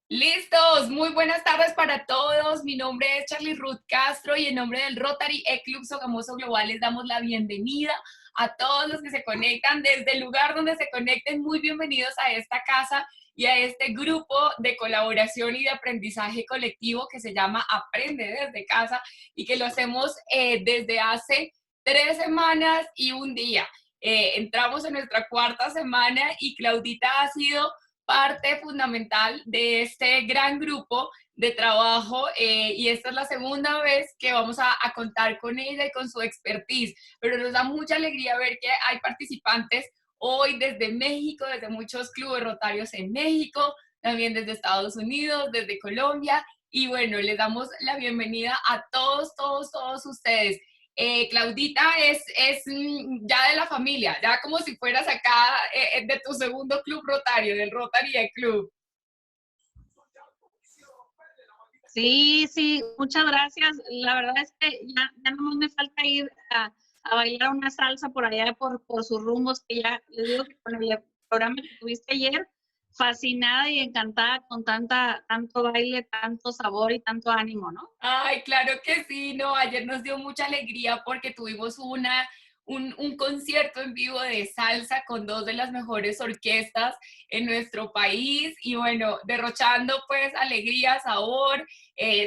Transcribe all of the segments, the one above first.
Listos, muy buenas tardes para todos. Mi nombre es Charlie Ruth Castro y en nombre del Rotary Club Sogamoso Global les damos la bienvenida a todos los que se conectan desde el lugar donde se conecten. Muy bienvenidos a esta casa y a este grupo de colaboración y de aprendizaje colectivo que se llama Aprende desde casa y que lo hacemos desde hace 3 semanas y un día. Entramos en nuestra cuarta semana y Claudita ha sido parte fundamental de este gran grupo de trabajo y esta es la segunda vez que vamos a contar con ella y con su expertise, pero nos da mucha alegría ver que hay participantes hoy desde México, desde muchos clubes rotarios en México, también desde Estados Unidos, desde Colombia y bueno, les damos la bienvenida a todos ustedes. Claudita ya de la familia, ya como si fueras acá de tu segundo club rotario, del Rotary Club. Sí, sí, muchas gracias. La verdad es que ya no me falta ir a bailar una salsa por allá por sus rumbos, que ya les digo que con el programa que tuviste ayer, fascinada y encantada con tanto baile, tanto sabor y tanto ánimo, ¿no? Ay, claro que sí, no, ayer nos dio mucha alegría porque tuvimos un concierto en vivo de salsa con dos de las mejores orquestas en nuestro país y bueno, derrochando pues alegría, sabor,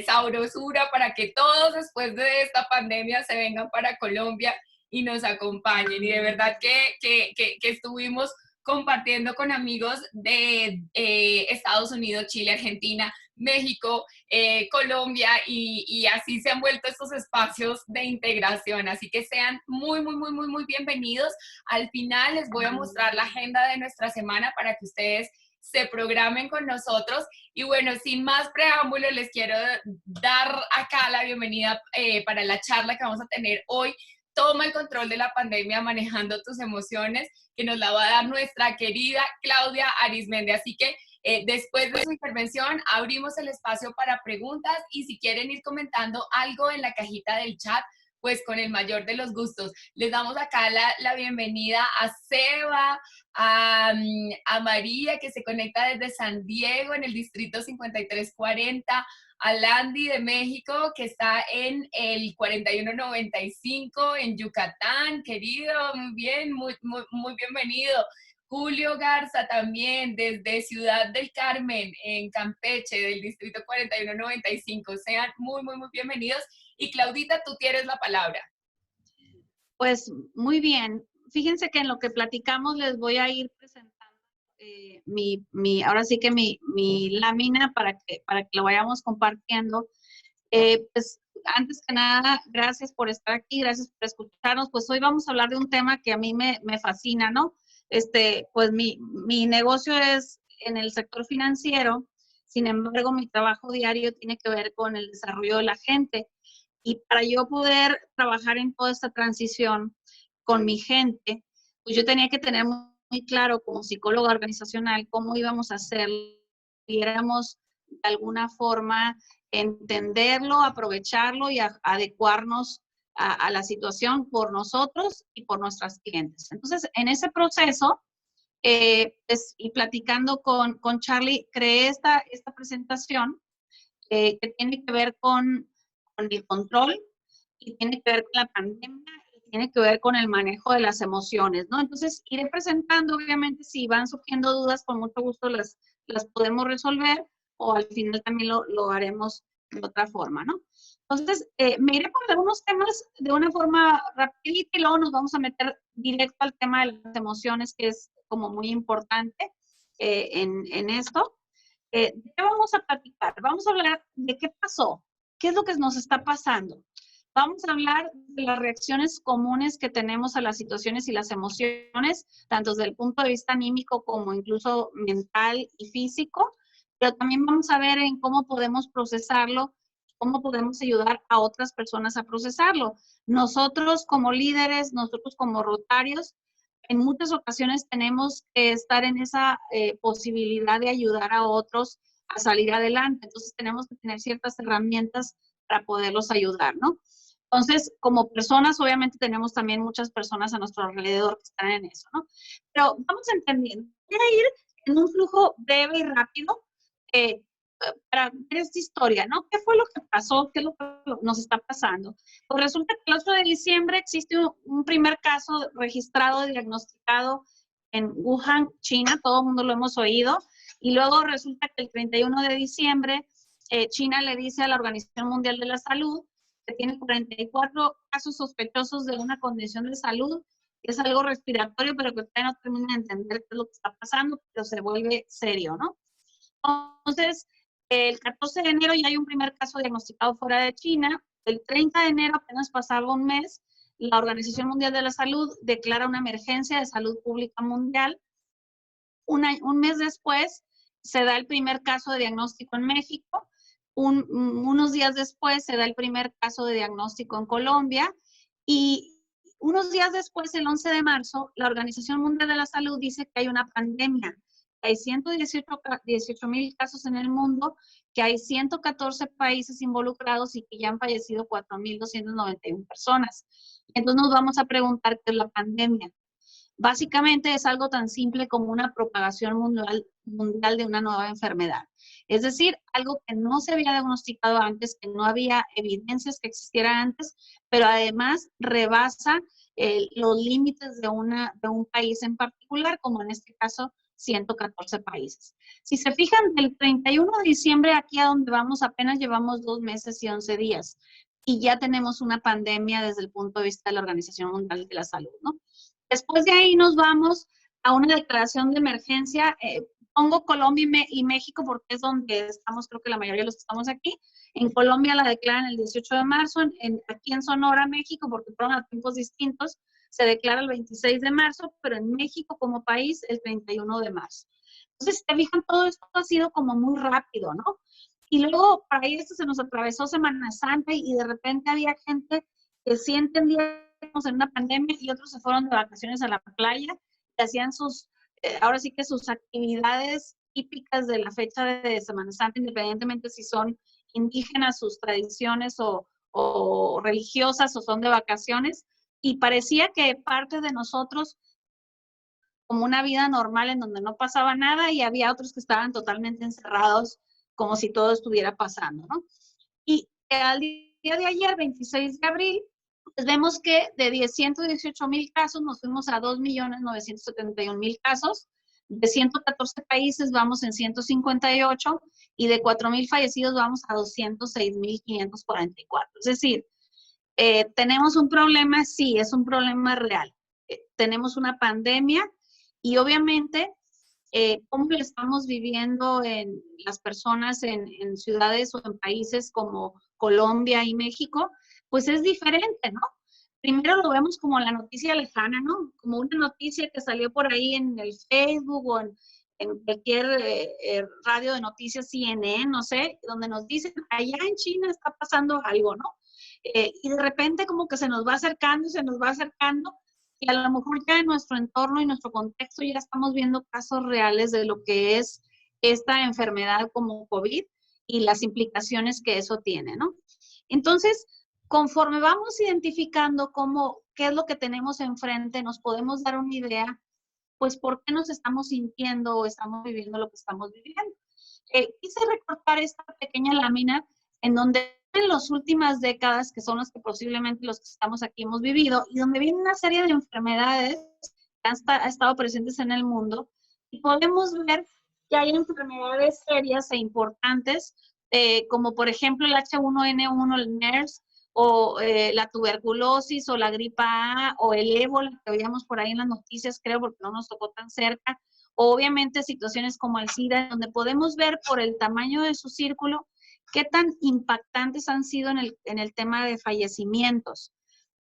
sabrosura para que todos después de esta pandemia se vengan para Colombia y nos acompañen. Y de verdad que estuvimos compartiendo con amigos de Estados Unidos, Chile, Argentina, México, Colombia y así se han vuelto estos espacios de integración. Así que sean muy bienvenidos. Al final les voy a mostrar la agenda de nuestra semana para que ustedes se programen con nosotros. Y bueno, sin más preámbulos, les quiero dar acá la bienvenida para la charla que vamos a tener hoy. Toma el control de la pandemia manejando tus emociones, que nos la va a dar nuestra querida Claudia Arismendi. Así que después de su intervención, abrimos el espacio para preguntas y si quieren ir comentando algo en la cajita del chat, pues con el mayor de los gustos. Les damos acá la bienvenida a Seba, a María, que se conecta desde San Diego en el distrito 5340, a Landy de México, que está en el 4195 en Yucatán. Querido, muy bien, muy bienvenido. Julio Garza también desde Ciudad del Carmen, en Campeche, del distrito 4195. Sean muy bienvenidos. Y Claudita, tú tienes la palabra. Pues muy bien. Fíjense que en lo que platicamos les voy a ir presentando ahora sí que mi lámina para que lo vayamos compartiendo. Pues antes que nada, gracias por estar aquí, gracias por escucharnos. Pues hoy vamos a hablar de un tema que a mí me fascina, ¿no? Pues mi negocio es en el sector financiero, sin embargo, mi trabajo diario tiene que ver con el desarrollo de la gente. Y para yo poder trabajar en toda esta transición con mi gente, pues yo tenía que tener muy claro como psicóloga organizacional cómo íbamos a hacer, pudiéramos de alguna forma entenderlo, aprovecharlo y adecuarnos a la situación por nosotros y por nuestras clientes. Entonces, en ese proceso, y platicando con Charlie, creé esta presentación que tiene que ver con el control y tiene que ver con la pandemia y tiene que ver con el manejo de las emociones, ¿no? Entonces, iré presentando, obviamente, si van surgiendo dudas, con mucho gusto las podemos resolver o al final también lo haremos de otra forma, ¿no? Entonces, me iré por algunos temas de una forma rapidita y luego nos vamos a meter directo al tema de las emociones, que es como muy importante en esto. ¿De qué vamos a platicar? Vamos a hablar de qué pasó, qué es lo que nos está pasando. Vamos a hablar de las reacciones comunes que tenemos a las situaciones y las emociones, tanto desde el punto de vista anímico como incluso mental y físico, pero también vamos a ver en cómo podemos procesarlo, cómo podemos ayudar a otras personas a procesarlo. Nosotros como líderes, nosotros como rotarios, en muchas ocasiones tenemos que estar en esa posibilidad de ayudar a otros a salir adelante. Entonces tenemos que tener ciertas herramientas para poderlos ayudar, ¿no? Entonces, como personas, obviamente tenemos también muchas personas a nuestro alrededor que están en eso, ¿no? Pero vamos entendiendo. Voy a ir en un flujo breve y rápido. para ver esta historia, ¿no? ¿Qué fue lo que pasó? ¿Qué es lo que nos está pasando? Pues resulta que el 8 de diciembre existe un primer caso registrado, diagnosticado en Wuhan, China, todo el mundo lo hemos oído, y luego resulta que el 31 de diciembre China le dice a la Organización Mundial de la Salud que tiene 44 casos sospechosos de una condición de salud, que es algo respiratorio, pero que todavía no termina de entender qué es lo que está pasando, pero se vuelve serio, ¿no? Entonces, el 14 de enero ya hay un primer caso diagnosticado fuera de China. El 30 de enero, apenas pasaba un mes, la Organización Mundial de la Salud declara una emergencia de salud pública mundial. Un mes después se da el primer caso de diagnóstico en México. Unos días después se da el primer caso de diagnóstico en Colombia. Y unos días después, el 11 de marzo, la Organización Mundial de la Salud dice que hay una pandemia. Hay 118,000 casos en el mundo, que hay 114 países involucrados y que ya han fallecido 4,291 personas. Entonces nos vamos a preguntar qué es la pandemia. Básicamente es algo tan simple como una propagación mundial de una nueva enfermedad. Es decir, algo que no se había diagnosticado antes, que no había evidencias que existiera antes, pero además rebasa los límites de un país en particular, como en este caso 114 países. Si se fijan, del 31 de diciembre aquí a donde vamos apenas llevamos 2 meses y 11 días y ya tenemos una pandemia desde el punto de vista de la Organización Mundial de la Salud, ¿no? Después de ahí nos vamos a una declaración de emergencia. Pongo Colombia y México porque es donde estamos, creo que la mayoría de los que estamos aquí. En Colombia la declaran el 18 de marzo, aquí en Sonora, México, porque fueron a tiempos distintos, se declara el 26 de marzo, pero en México como país el 31 de marzo. Entonces, si te fijan, todo esto ha sido como muy rápido, ¿no? Y luego, para ahí se nos atravesó Semana Santa y de repente había gente que sí entendía en una pandemia y otros se fueron de vacaciones a la playa y hacían ahora sí que sus actividades típicas de la fecha de Semana Santa, independientemente si son indígenas, sus tradiciones o religiosas o son de vacaciones, y parecía que parte de nosotros como una vida normal en donde no pasaba nada y había otros que estaban totalmente encerrados como si todo estuviera pasando, ¿no? Y al día de ayer, 26 de abril, pues vemos que de 118,000 casos nos fuimos a 2,971,000 casos, de 114 países vamos en 158 y de 4,000 fallecidos vamos a 206,544. Es decir, tenemos un problema, sí, es un problema real. Tenemos una pandemia y obviamente cómo lo estamos viviendo en las personas en ciudades o en países como Colombia y México, pues es diferente, ¿no? Primero lo vemos como la noticia lejana, ¿no? Como una noticia que salió por ahí en el Facebook o en cualquier radio de noticias, CNN, no sé, donde nos dicen, allá en China está pasando algo, ¿no? Y de repente como que se nos va acercando y se nos va acercando, y a lo mejor ya en nuestro entorno y nuestro contexto ya estamos viendo casos reales de lo que es esta enfermedad como COVID y las implicaciones que eso tiene, ¿no? Entonces, conforme vamos identificando qué es lo que tenemos enfrente, nos podemos dar una idea, pues, por qué nos estamos sintiendo o estamos viviendo lo que estamos viviendo. Quise recortar esta pequeña lámina en donde en las últimas décadas, que son las que posiblemente los que estamos aquí hemos vivido, y donde viene una serie de enfermedades que han estado presentes en el mundo, y podemos ver que hay enfermedades serias e importantes, como por ejemplo el H1N1, el MERS, o la tuberculosis, o la gripa A, o el ébola, que veíamos por ahí en las noticias, creo, porque no nos tocó tan cerca, o obviamente situaciones como el SIDA, donde podemos ver por el tamaño de su círculo qué tan impactantes han sido en el tema de fallecimientos.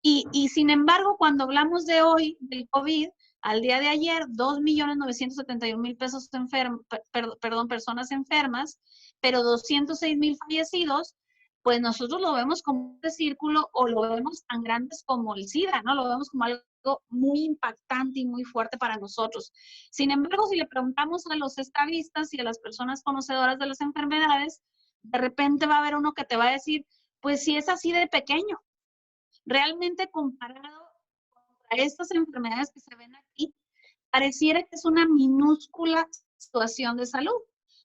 Y sin embargo, cuando hablamos de hoy, del COVID, al día de ayer, 2,971,000 personas enfermas, pero 206,000 fallecidos, pues nosotros lo vemos como un círculo o lo vemos tan grandes como el SIDA, ¿no? Lo vemos como algo muy impactante y muy fuerte para nosotros. Sin embargo, si le preguntamos a los estadistas y a las personas conocedoras de las enfermedades, de repente va a haber uno que te va a decir, pues si es así de pequeño. Realmente comparado contra estas enfermedades que se ven aquí, pareciera que es una minúscula situación de salud.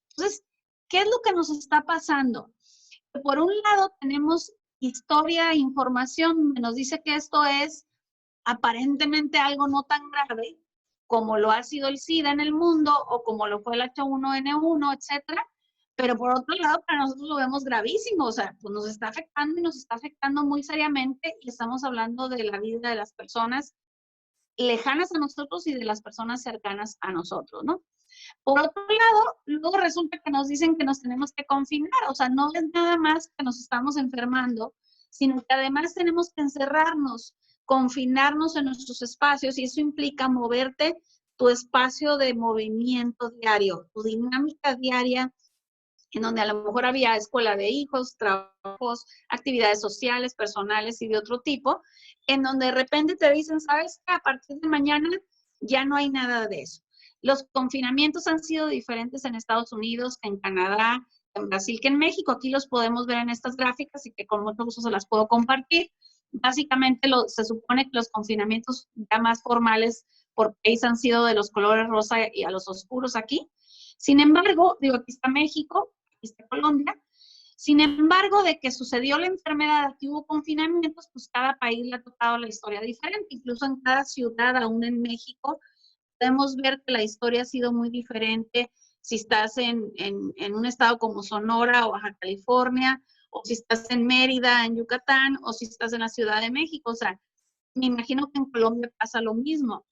Entonces, ¿qué es lo que nos está pasando? Por un lado tenemos historia, información, nos dice que esto es aparentemente algo no tan grave como lo ha sido el SIDA en el mundo o como lo fue el H1N1, etcétera. Pero por otro lado, para nosotros lo vemos gravísimo, o sea, pues nos está afectando y nos está afectando muy seriamente y estamos hablando de la vida de las personas lejanas a nosotros y de las personas cercanas a nosotros, ¿no? Por otro lado, luego resulta que nos dicen que nos tenemos que confinar, o sea, no es nada más que nos estamos enfermando, sino que además tenemos que encerrarnos, confinarnos en nuestros espacios y eso implica moverte tu espacio de movimiento diario, tu dinámica diaria, en donde a lo mejor había escuela de hijos, trabajos, actividades sociales, personales y de otro tipo, en donde de repente te dicen, ¿sabes qué? A partir de mañana ya no hay nada de eso. Los confinamientos han sido diferentes en Estados Unidos, en Canadá, en Brasil, que en México. Aquí los podemos ver en estas gráficas y que con mucho gusto se las puedo compartir. Básicamente se supone que los confinamientos ya más formales por país han sido de los colores rosa y a los oscuros aquí. Sin embargo, digo, aquí está México, aquí está Colombia. Sin embargo, de que sucedió la enfermedad, aquí hubo confinamientos, pues cada país le ha tocado la historia diferente. Incluso en cada ciudad, aún en México, podemos ver que la historia ha sido muy diferente si estás en un estado como Sonora o Baja California, o si estás en Mérida, en Yucatán, o si estás en la Ciudad de México. O sea, me imagino que en Colombia pasa lo mismo.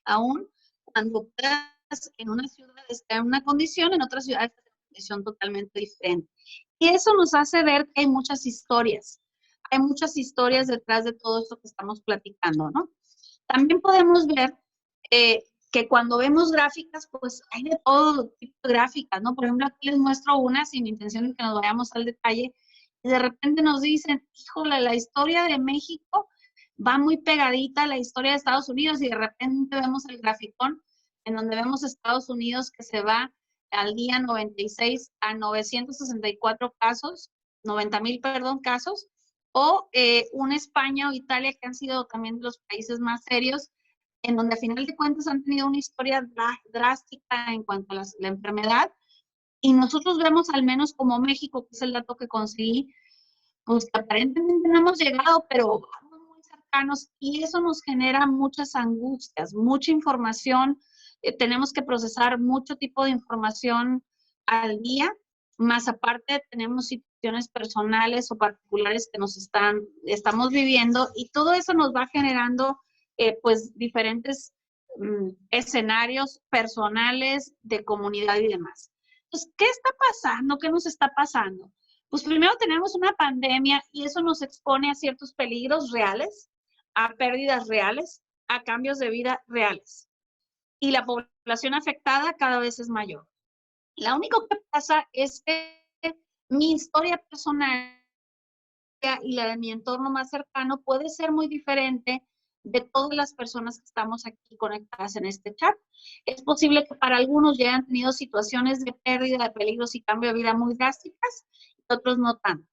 Aún cuando estás en una ciudad está en una condición, en otra ciudad está en una condición totalmente diferente. Y eso nos hace ver que hay muchas historias. Hay muchas historias detrás de todo esto que estamos platicando, ¿no? También podemos ver que cuando vemos gráficas, pues hay de todo tipo de gráficas, ¿no? Por ejemplo, aquí les muestro una sin intención de que nos vayamos al detalle, y de repente nos dicen, híjole, la historia de México va muy pegadita a la historia de Estados Unidos, y de repente vemos el graficón en donde vemos Estados Unidos que se va al día 96 a 964 casos, 90,000, perdón, casos, o una España o Italia que han sido también de los países más serios, en donde a final de cuentas han tenido una historia drástica en cuanto a la enfermedad, y nosotros vemos al menos como México, que es el dato que conseguí, pues que aparentemente no hemos llegado, pero vamos muy cercanos, y eso nos genera muchas angustias, mucha información, tenemos que procesar mucho tipo de información al día, más aparte tenemos situaciones personales o particulares que estamos viviendo, y todo eso nos va generando pues diferentes escenarios personales, de comunidad y demás. Entonces, ¿qué está pasando? ¿Qué nos está pasando? Pues primero tenemos una pandemia y eso nos expone a ciertos peligros reales, a pérdidas reales, a cambios de vida reales. Y la población afectada cada vez es mayor. Lo único que pasa es que mi historia personal y la de mi entorno más cercano puede ser muy diferente de todas las personas que estamos aquí conectadas en este chat. Es posible que para algunos ya hayan tenido situaciones de pérdida, de peligros y cambio de vida muy drásticas, y otros no tanto.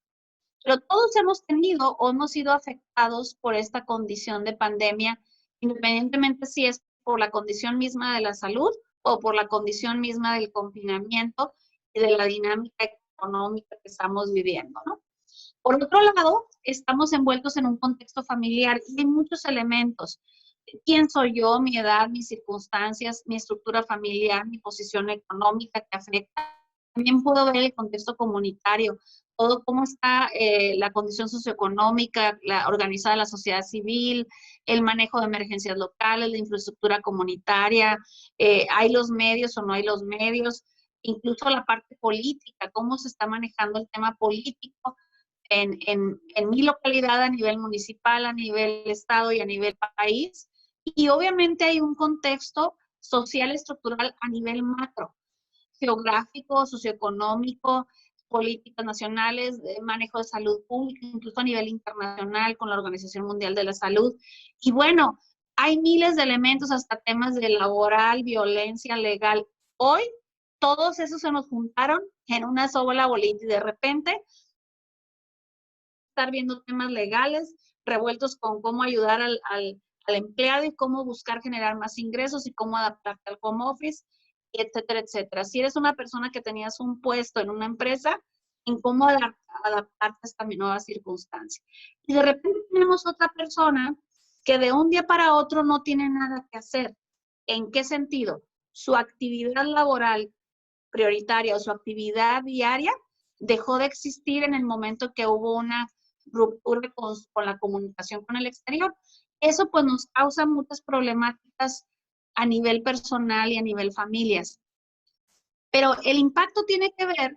Pero todos hemos tenido o hemos sido afectados por esta condición de pandemia, independientemente si es por la condición misma de la salud o por la condición misma del confinamiento y de la dinámica económica que estamos viviendo, ¿no? Por otro lado, estamos envueltos en un contexto familiar y hay muchos elementos. ¿Quién soy yo? Mi edad, mis circunstancias, mi estructura familiar, mi posición económica que afecta. También puedo ver el contexto comunitario, todo cómo está la condición socioeconómica, organizada la sociedad civil, el manejo de emergencias locales, la infraestructura comunitaria, hay los medios o no hay los medios, incluso la parte política, cómo se está manejando el tema político en mi localidad, a nivel municipal, a nivel estado y a nivel país. Y obviamente hay un contexto social estructural a nivel macro, geográfico, socioeconómico, políticas nacionales, de manejo de salud pública, incluso a nivel internacional con la Organización Mundial de la Salud. Y bueno, hay miles de elementos, hasta temas de laboral, violencia legal. Hoy todos esos se nos juntaron en una sola bolita y de repente estar viendo temas legales revueltos con cómo ayudar al empleado y cómo buscar generar más ingresos y cómo adaptarte al home office. etcétera, etcétera. Si eres una persona que tenías un puesto en una empresa, en cómo adaptarte a esta nueva circunstancia. Y de repente tenemos otra persona que de un día para otro no tiene nada que hacer. ¿En qué sentido? Su actividad laboral prioritaria o su actividad diaria dejó de existir en el momento que hubo una ruptura con la comunicación con el exterior. Eso pues nos causa muchas problemáticas a nivel personal y a nivel familias. Pero el impacto tiene que ver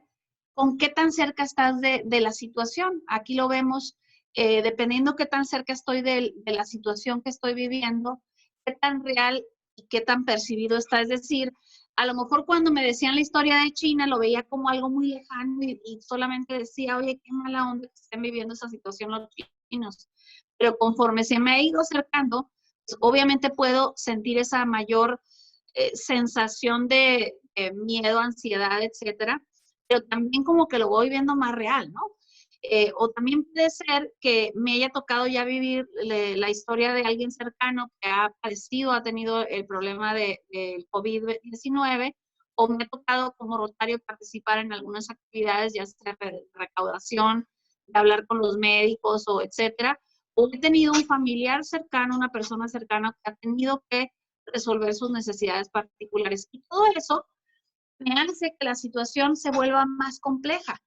con qué tan cerca estás de la situación. Aquí lo vemos, dependiendo qué tan cerca estoy de la situación que estoy viviendo, qué tan real y qué tan percibido está. Es decir, a lo mejor cuando me decían la historia de China, lo veía como algo muy lejano y solamente decía, oye, qué mala onda que estén viviendo esa situación los chinos. Pero conforme se me ha ido acercando, pues, obviamente puedo sentir esa mayor sensación de miedo, ansiedad, etcétera, pero también como que lo voy viendo más real, ¿no? O también puede ser que me haya tocado ya vivir la historia de alguien cercano que ha padecido, ha tenido el problema del COVID-19, o me ha tocado como Rotario participar en algunas actividades, ya sea de recaudación, de hablar con los médicos o etcétera, o he tenido un familiar cercano, una persona cercana que ha tenido que resolver sus necesidades particulares. Y todo eso me hace que la situación se vuelva más compleja.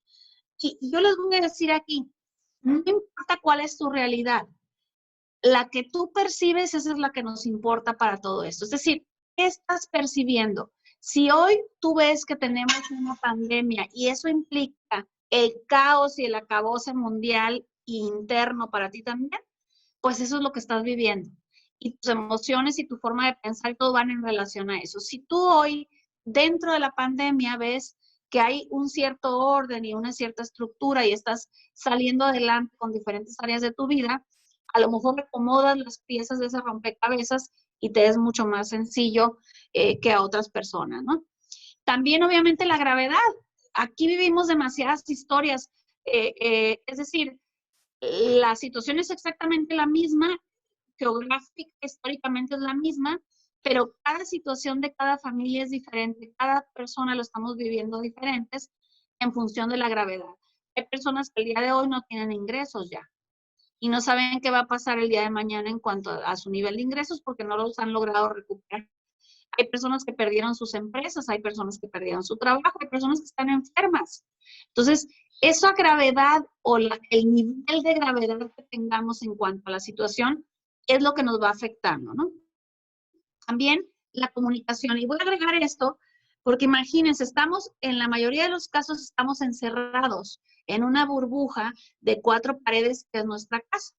Y yo les voy a decir aquí, no importa cuál es tu realidad, la que tú percibes, esa es la que nos importa para todo esto. Es decir, ¿qué estás percibiendo? Si hoy tú ves que tenemos una pandemia y eso implica el caos y el acabose mundial interno para ti también, pues eso es lo que estás viviendo. Y tus emociones y tu forma de pensar, todo van en relación a eso. Si tú hoy, dentro de la pandemia, ves que hay un cierto orden y una cierta estructura y estás saliendo adelante con diferentes áreas de tu vida, a lo mejor acomodas las piezas de ese rompecabezas y te es mucho más sencillo que a otras personas, ¿no? También, obviamente, la gravedad. Aquí vivimos demasiadas historias. Es decir, la situación es exactamente la misma, geográfica, históricamente es la misma, pero cada situación de cada familia es diferente, cada persona lo estamos viviendo diferentes en función de la gravedad. Hay personas que el día de hoy no tienen ingresos ya y no saben qué va a pasar el día de mañana en cuanto a su nivel de ingresos porque no los han logrado recuperar. Hay personas que perdieron sus empresas, hay personas que perdieron su trabajo, hay personas que están enfermas. Entonces, esa gravedad o el nivel de gravedad que tengamos en cuanto a la situación es lo que nos va afectando, ¿no? También la comunicación. Y voy a agregar esto porque imagínense, estamos, en la mayoría de los casos, estamos encerrados en una burbuja de 4 paredes que es nuestra casa.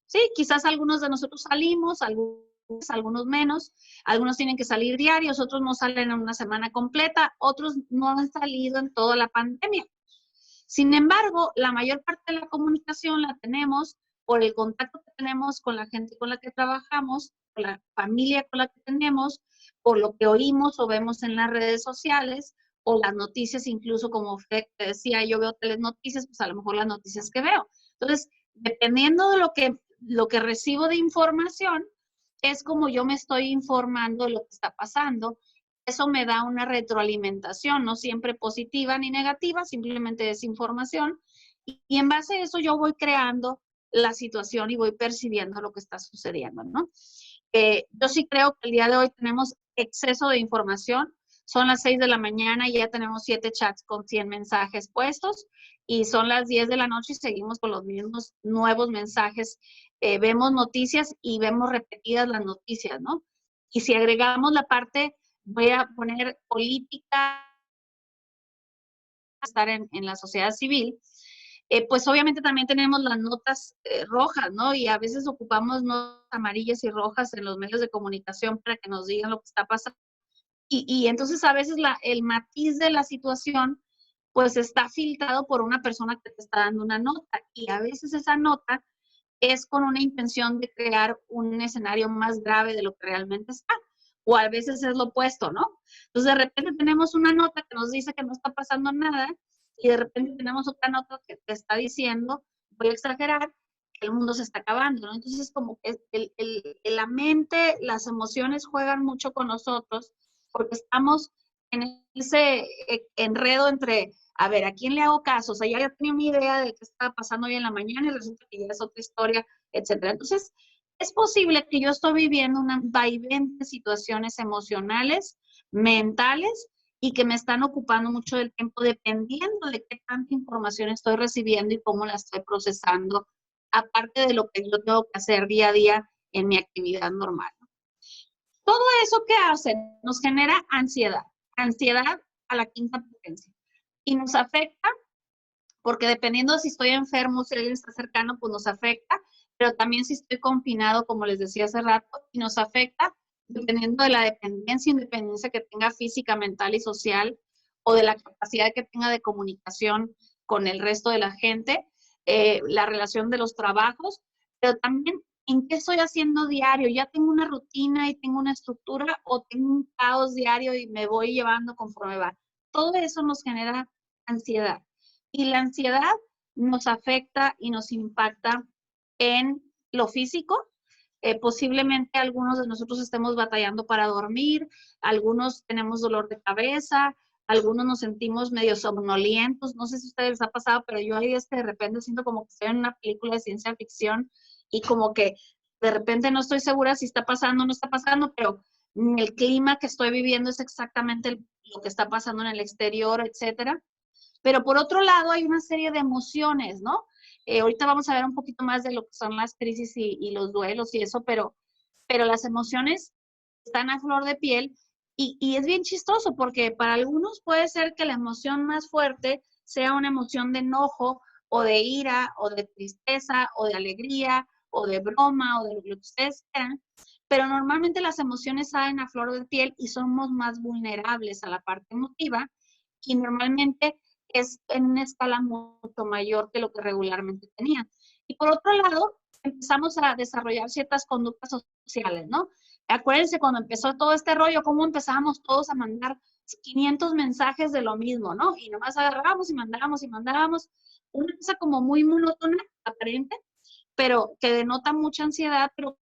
Sí, quizás algunos de nosotros salimos, algunos menos, algunos tienen que salir diarios, otros no salen en una semana completa, otros no han salido en toda la pandemia. Sin embargo, la mayor parte de la comunicación la tenemos por el contacto que tenemos con la gente con la que trabajamos, con la familia con la que tenemos, por lo que oímos o vemos en las redes sociales, o las noticias, incluso como Fred decía, yo veo telenoticias, pues a lo mejor las noticias que veo. Entonces, dependiendo de lo que recibo de información, es como yo me estoy informando de lo que está pasando. Eso me da una retroalimentación, no siempre positiva ni negativa, simplemente es información. Y en base a eso yo voy creando la situación y voy percibiendo lo que está sucediendo, ¿no? Yo sí creo que el día de hoy tenemos exceso de información. Son las 6 de la mañana y ya tenemos 7 chats con 100 mensajes puestos y son las 10 de la noche y seguimos con los mismos nuevos mensajes. Vemos noticias y vemos repetidas las noticias, ¿no? Y si agregamos la parte, voy a poner política, estar en la sociedad civil, pues obviamente también tenemos las notas rojas, ¿no? Y a veces ocupamos notas amarillas y rojas en los medios de comunicación para que nos digan lo que está pasando. Y entonces a veces el matiz de la situación pues está filtrado por una persona que te está dando una nota y a veces esa nota es con una intención de crear un escenario más grave de lo que realmente está. O a veces es lo opuesto, ¿no? Entonces de repente tenemos una nota que nos dice que no está pasando nada y de repente tenemos otra nota que te está diciendo, voy a exagerar, que el mundo se está acabando, ¿no? Entonces como que la mente, las emociones juegan mucho con nosotros porque estamos en ese enredo entre, a ver, ¿a quién le hago caso? O sea, ya tenía una idea de qué estaba pasando hoy en la mañana y resulta que ya es otra historia, etcétera. Entonces, es posible que yo estoy viviendo una vaivén de situaciones emocionales, mentales, y que me están ocupando mucho del tiempo dependiendo de qué tanta información estoy recibiendo y cómo la estoy procesando, aparte de lo que yo tengo que hacer día a día en mi actividad normal. Todo eso que hace nos genera ansiedad, ansiedad a la quinta potencia. Y nos afecta porque dependiendo de si estoy enfermo, si alguien está cercano, pues nos afecta, pero también si estoy confinado, como les decía hace rato, y nos afecta dependiendo de la dependencia, independencia que tenga física, mental y social, o de la capacidad que tenga de comunicación con el resto de la gente, la relación de los trabajos, pero también en qué estoy haciendo diario. Ya tengo una rutina y tengo una estructura, o tengo un caos diario y me voy llevando conforme va. Todo eso nos genera ansiedad. Y la ansiedad nos afecta y nos impacta en lo físico. Posiblemente algunos de nosotros estemos batallando para dormir, algunos tenemos dolor de cabeza, algunos nos sentimos medio somnolientos. No sé si a ustedes les ha pasado, pero yo ahí de repente siento como que estoy en una película de ciencia ficción y como que de repente no estoy segura si está pasando o no está pasando, pero el clima que estoy viviendo es exactamente lo que está pasando en el exterior, etcétera. Pero por otro lado hay una serie de emociones, ¿no? Ahorita vamos a ver un poquito más de lo que son las crisis y los duelos y eso, pero las emociones están a flor de piel y es bien chistoso porque para algunos puede ser que la emoción más fuerte sea una emoción de enojo o de ira o de tristeza o de alegría o de broma o de lo que ustedes quieran, pero normalmente las emociones salen a flor de piel y somos más vulnerables a la parte emotiva y normalmente es en una escala mucho mayor que lo que regularmente tenían. Y por otro lado, empezamos a desarrollar ciertas conductas sociales, ¿no? Acuérdense cuando empezó todo este rollo, cómo empezábamos todos a mandar 500 mensajes de lo mismo, ¿no? Y nomás agarrábamos y mandábamos y mandábamos. Una cosa como muy monótona, aparente, pero que denota mucha ansiedad, pero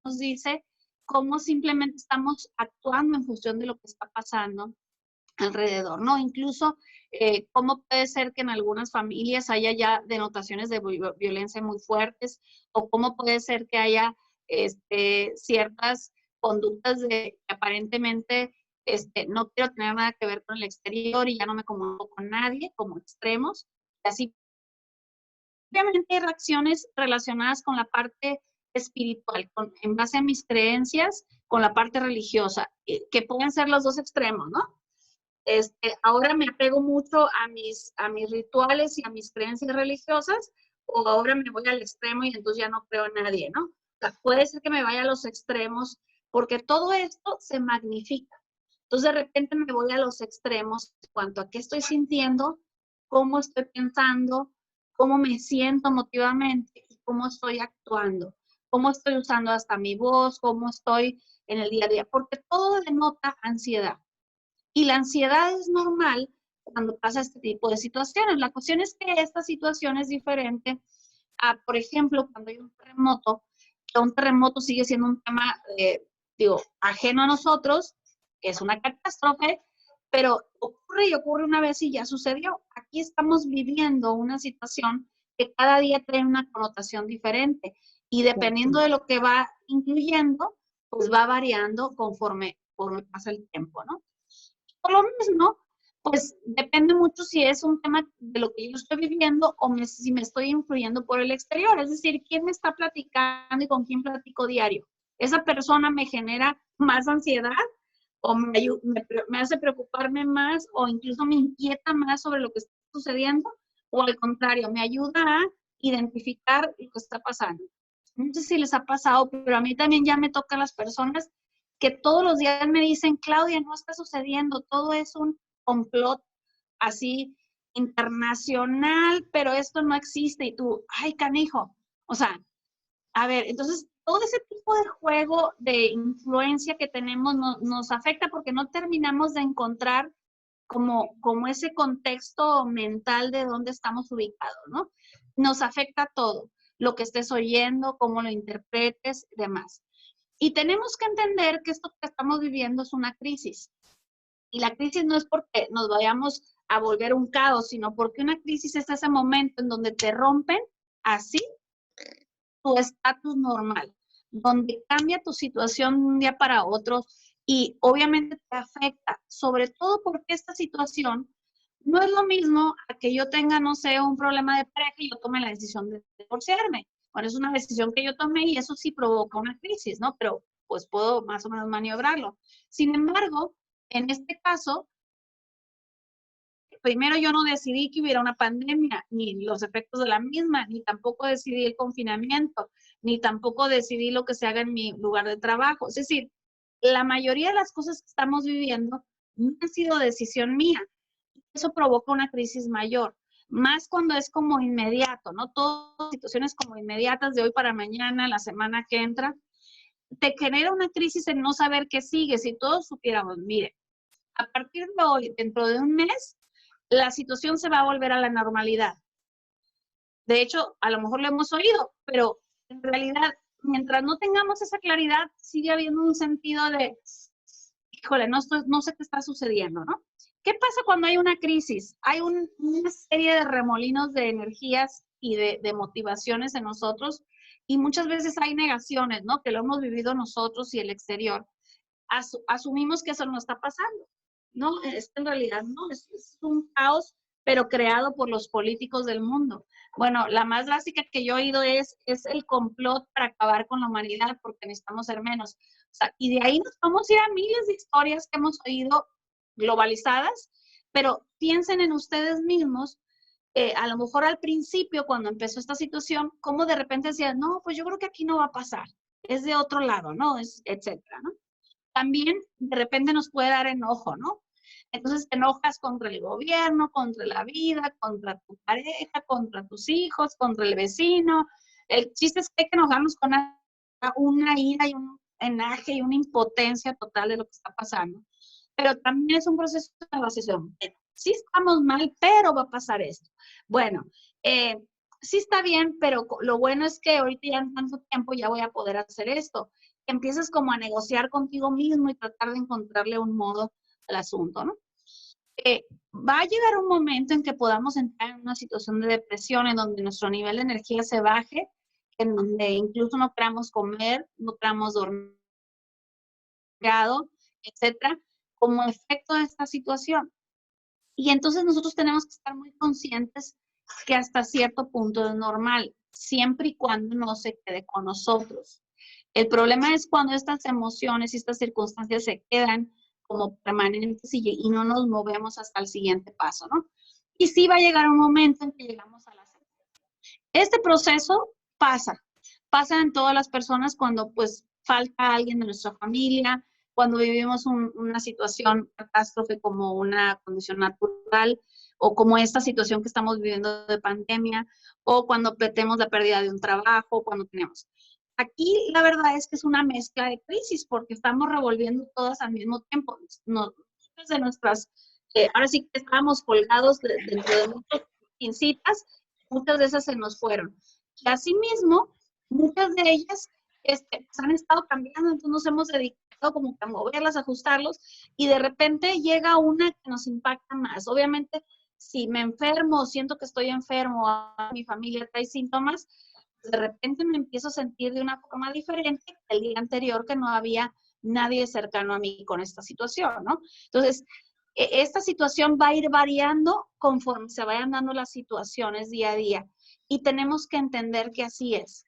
nos dice cómo simplemente estamos actuando en función de lo que está pasando alrededor, ¿no? Incluso cómo puede ser que en algunas familias haya ya denotaciones de violencia muy fuertes, o cómo puede ser que haya ciertas conductas de que aparentemente no quiero tener nada que ver con el exterior y ya no me comunico con nadie, como extremos. Y así, obviamente hay reacciones relacionadas con la parte espiritual, en base a mis creencias, con la parte religiosa, que pueden ser los dos extremos, ¿no? Ahora me apego mucho a mis rituales y a mis creencias religiosas, o ahora me voy al extremo y entonces ya no creo en nadie, ¿no? O sea, puede ser que me vaya a los extremos, porque todo esto se magnifica. Entonces de repente me voy a los extremos en cuanto a qué estoy sintiendo, cómo estoy pensando, cómo me siento emotivamente y cómo estoy actuando, cómo estoy usando hasta mi voz, cómo estoy en el día a día, porque todo denota ansiedad. Y la ansiedad es normal cuando pasa este tipo de situaciones. La cuestión es que esta situación es diferente a, por ejemplo, cuando hay un terremoto, que un terremoto sigue siendo un tema, ajeno a nosotros, que es una catástrofe, pero ocurre y ocurre una vez y ya sucedió. Aquí estamos viviendo una situación que cada día trae una connotación diferente y dependiendo de lo que va incluyendo, pues va variando conforme pasa el tiempo, ¿no? Por lo mismo, pues depende mucho si es un tema de lo que yo estoy viviendo o si me estoy influyendo por el exterior. Es decir, quién me está platicando y con quién platico diario. ¿Esa persona me genera más ansiedad o me hace preocuparme más o incluso me inquieta más sobre lo que está sucediendo? O al contrario, me ayuda a identificar lo que está pasando. No sé si les ha pasado, pero a mí también ya me tocan las personas que todos los días me dicen, Claudia, no está sucediendo, todo es un complot así internacional, pero esto no existe. Y tú, ay, canijo. O sea, a ver, entonces todo ese tipo de juego de influencia que tenemos nos afecta porque no terminamos de encontrar como ese contexto mental de dónde estamos ubicados, ¿no? Nos afecta todo, lo que estés oyendo, cómo lo interpretes, demás. Y tenemos que entender que esto que estamos viviendo es una crisis. Y la crisis no es porque nos vayamos a volver un caos, sino porque una crisis es ese momento en donde te rompen así tu estatus normal, donde cambia tu situación de un día para otro y obviamente te afecta, sobre todo porque esta situación no es lo mismo a que yo tenga, no sé, un problema de pareja y yo tome la decisión de divorciarme. Bueno, es una decisión que yo tomé y eso sí provoca una crisis, ¿no? Pero pues puedo más o menos maniobrarlo. Sin embargo, en este caso, primero yo no decidí que hubiera una pandemia, ni los efectos de la misma, ni tampoco decidí el confinamiento, ni tampoco decidí lo que se haga en mi lugar de trabajo. Es decir, la mayoría de las cosas que estamos viviendo no ha sido decisión mía. Eso provoca una crisis mayor, más cuando es como inmediato, ¿no? Todas situaciones como inmediatas de hoy para mañana, la semana que entra, te genera una crisis en no saber qué sigue. Si todos supiéramos, mire, a partir de hoy, dentro de un mes, la situación se va a volver a la normalidad. De hecho, a lo mejor lo hemos oído, pero en realidad, mientras no tengamos esa claridad, sigue habiendo un sentido de, híjole, no sé qué está sucediendo, ¿no? ¿Qué pasa cuando hay una crisis? Hay una serie de remolinos de energías y de motivaciones en nosotros y muchas veces hay negaciones, ¿no? Que lo hemos vivido nosotros y el exterior. Asumimos que eso no está pasando, ¿no? En realidad no, es un caos, pero creado por los políticos del mundo. Bueno, la más básica que yo he oído es el complot para acabar con la humanidad porque necesitamos ser menos. O sea, y de ahí nos vamos a ir a miles de historias que hemos oído globalizadas, pero piensen en ustedes mismos, a lo mejor al principio, cuando empezó esta situación, cómo de repente decían, no, pues yo creo que aquí no va a pasar, es de otro lado, ¿no? Es, etcétera, ¿no? También de repente nos puede dar enojo, ¿no? Entonces te enojas contra el gobierno, contra la vida, contra tu pareja, contra tus hijos, contra el vecino. El chiste es que hay que enojarnos con una ira y un enaje y una impotencia total de lo que está pasando. Pero también es un proceso de negociación. Sí estamos mal, pero va a pasar esto. Bueno, sí está bien, pero lo bueno es que ahorita ya en tanto tiempo ya voy a poder hacer esto. Empiezas como a negociar contigo mismo y tratar de encontrarle un modo al asunto, ¿no? Va a llegar un momento en que podamos entrar en una situación de depresión en donde nuestro nivel de energía se baje, en donde incluso no queramos comer, no queramos dormir, etcétera, como efecto de esta situación. Y entonces nosotros tenemos que estar muy conscientes que hasta cierto punto es normal, siempre y cuando no se quede con nosotros. El problema es cuando estas emociones y estas circunstancias se quedan como permanentes y no nos movemos hasta el siguiente paso, ¿no? Y sí va a llegar un momento en que llegamos a la aceptación. Este proceso pasa en todas las personas cuando pues falta alguien de nuestra familia, cuando vivimos una situación catástrofe como una condición natural o como esta situación que estamos viviendo de pandemia o cuando tenemos la pérdida de un trabajo, cuando tenemos. Aquí la verdad es que es una mezcla de crisis porque estamos revolviendo todas al mismo tiempo. Muchas de nuestras, ahora sí que estábamos colgados dentro de muchas pincitas, muchas de esas se nos fueron. Y asimismo, muchas de ellas han estado cambiando, entonces nos hemos dedicado como que a moverlas, a ajustarlos, y de repente llega una que nos impacta más. Obviamente, si me enfermo, siento que estoy enfermo, a mi familia trae síntomas, de repente me empiezo a sentir de una forma diferente que el día anterior que no había nadie cercano a mí con esta situación, ¿no? Entonces, esta situación va a ir variando conforme se vayan dando las situaciones día a día y tenemos que entender que así es.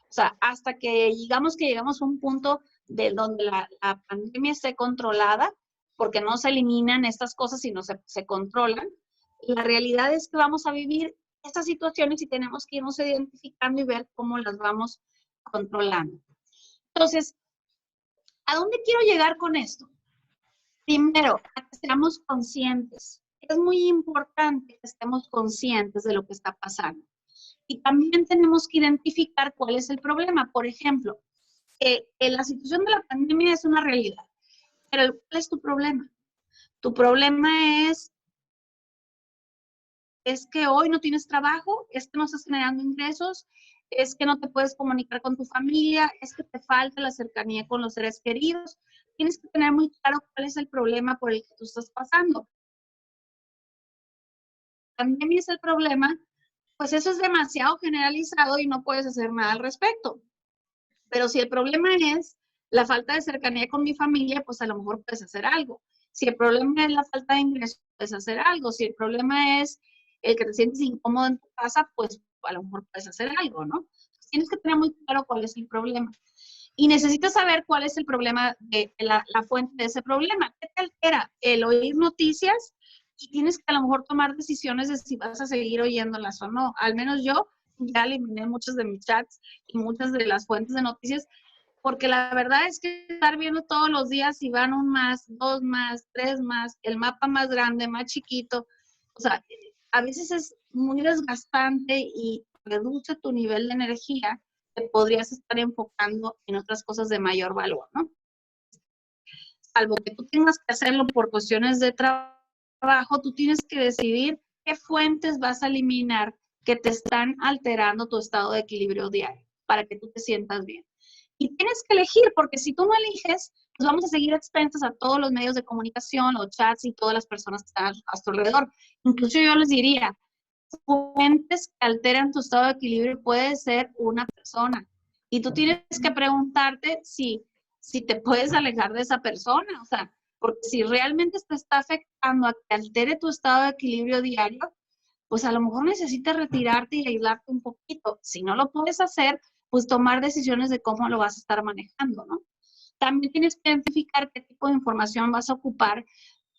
O sea, hasta que llegamos a un punto de donde la pandemia esté controlada, porque no se eliminan estas cosas, sino se controlan, la realidad es que vamos a vivir estas situaciones y tenemos que irnos identificando y ver cómo las vamos controlando. Entonces, ¿a dónde quiero llegar con esto? Primero, a que seamos conscientes. Es muy importante que estemos conscientes de lo que está pasando. Y también tenemos que identificar cuál es el problema. Por ejemplo, la situación de la pandemia es una realidad, pero ¿cuál es tu problema? Tu problema es que hoy no tienes trabajo, es que no estás generando ingresos, es que no te puedes comunicar con tu familia, es que te falta la cercanía con los seres queridos. tienes que tener muy claro cuál es el problema por el que tú estás pasando. La pandemia es el problema, pues eso es demasiado generalizado y no puedes hacer nada al respecto. Pero si el problema es la falta de cercanía con mi familia, pues a lo mejor puedes hacer algo. Si el problema es la falta de ingresos, puedes hacer algo. Si el problema es el que te sientes incómodo en tu casa, pues a lo mejor puedes hacer algo, ¿no? Entonces, tienes que tener muy claro cuál es el problema. Y necesitas saber cuál es el problema, de la fuente de ese problema. ¿Qué te altera? El oír noticias, y tienes que a lo mejor tomar decisiones de si vas a seguir oyéndolas o no. Al menos yo ya eliminé muchos de mis chats y muchas de las fuentes de noticias, porque la verdad es que estar viendo todos los días si van un más, dos más, tres más, el mapa más grande, más chiquito, o sea, a veces es muy desgastante y reduce tu nivel de energía, te podrías estar enfocando en otras cosas de mayor valor, ¿no? Salvo que tú tengas que hacerlo por cuestiones de trabajo, tú tienes que decidir qué fuentes vas a eliminar que te están alterando tu estado de equilibrio diario para que tú te sientas bien. Y tienes que elegir, porque si tú no eliges, pues vamos a seguir expensas a todos los medios de comunicación, los chats y todas las personas que están a tu alrededor. Incluso yo les diría, fuentes que alteran tu estado de equilibrio puede ser una persona. Y tú tienes que preguntarte si te puedes alejar de esa persona. O sea, porque si realmente te está afectando a que altere tu estado de equilibrio diario, pues a lo mejor necesitas retirarte y aislarte un poquito. Si no lo puedes hacer, pues tomar decisiones de cómo lo vas a estar manejando, ¿no? También tienes que identificar qué tipo de información vas a ocupar,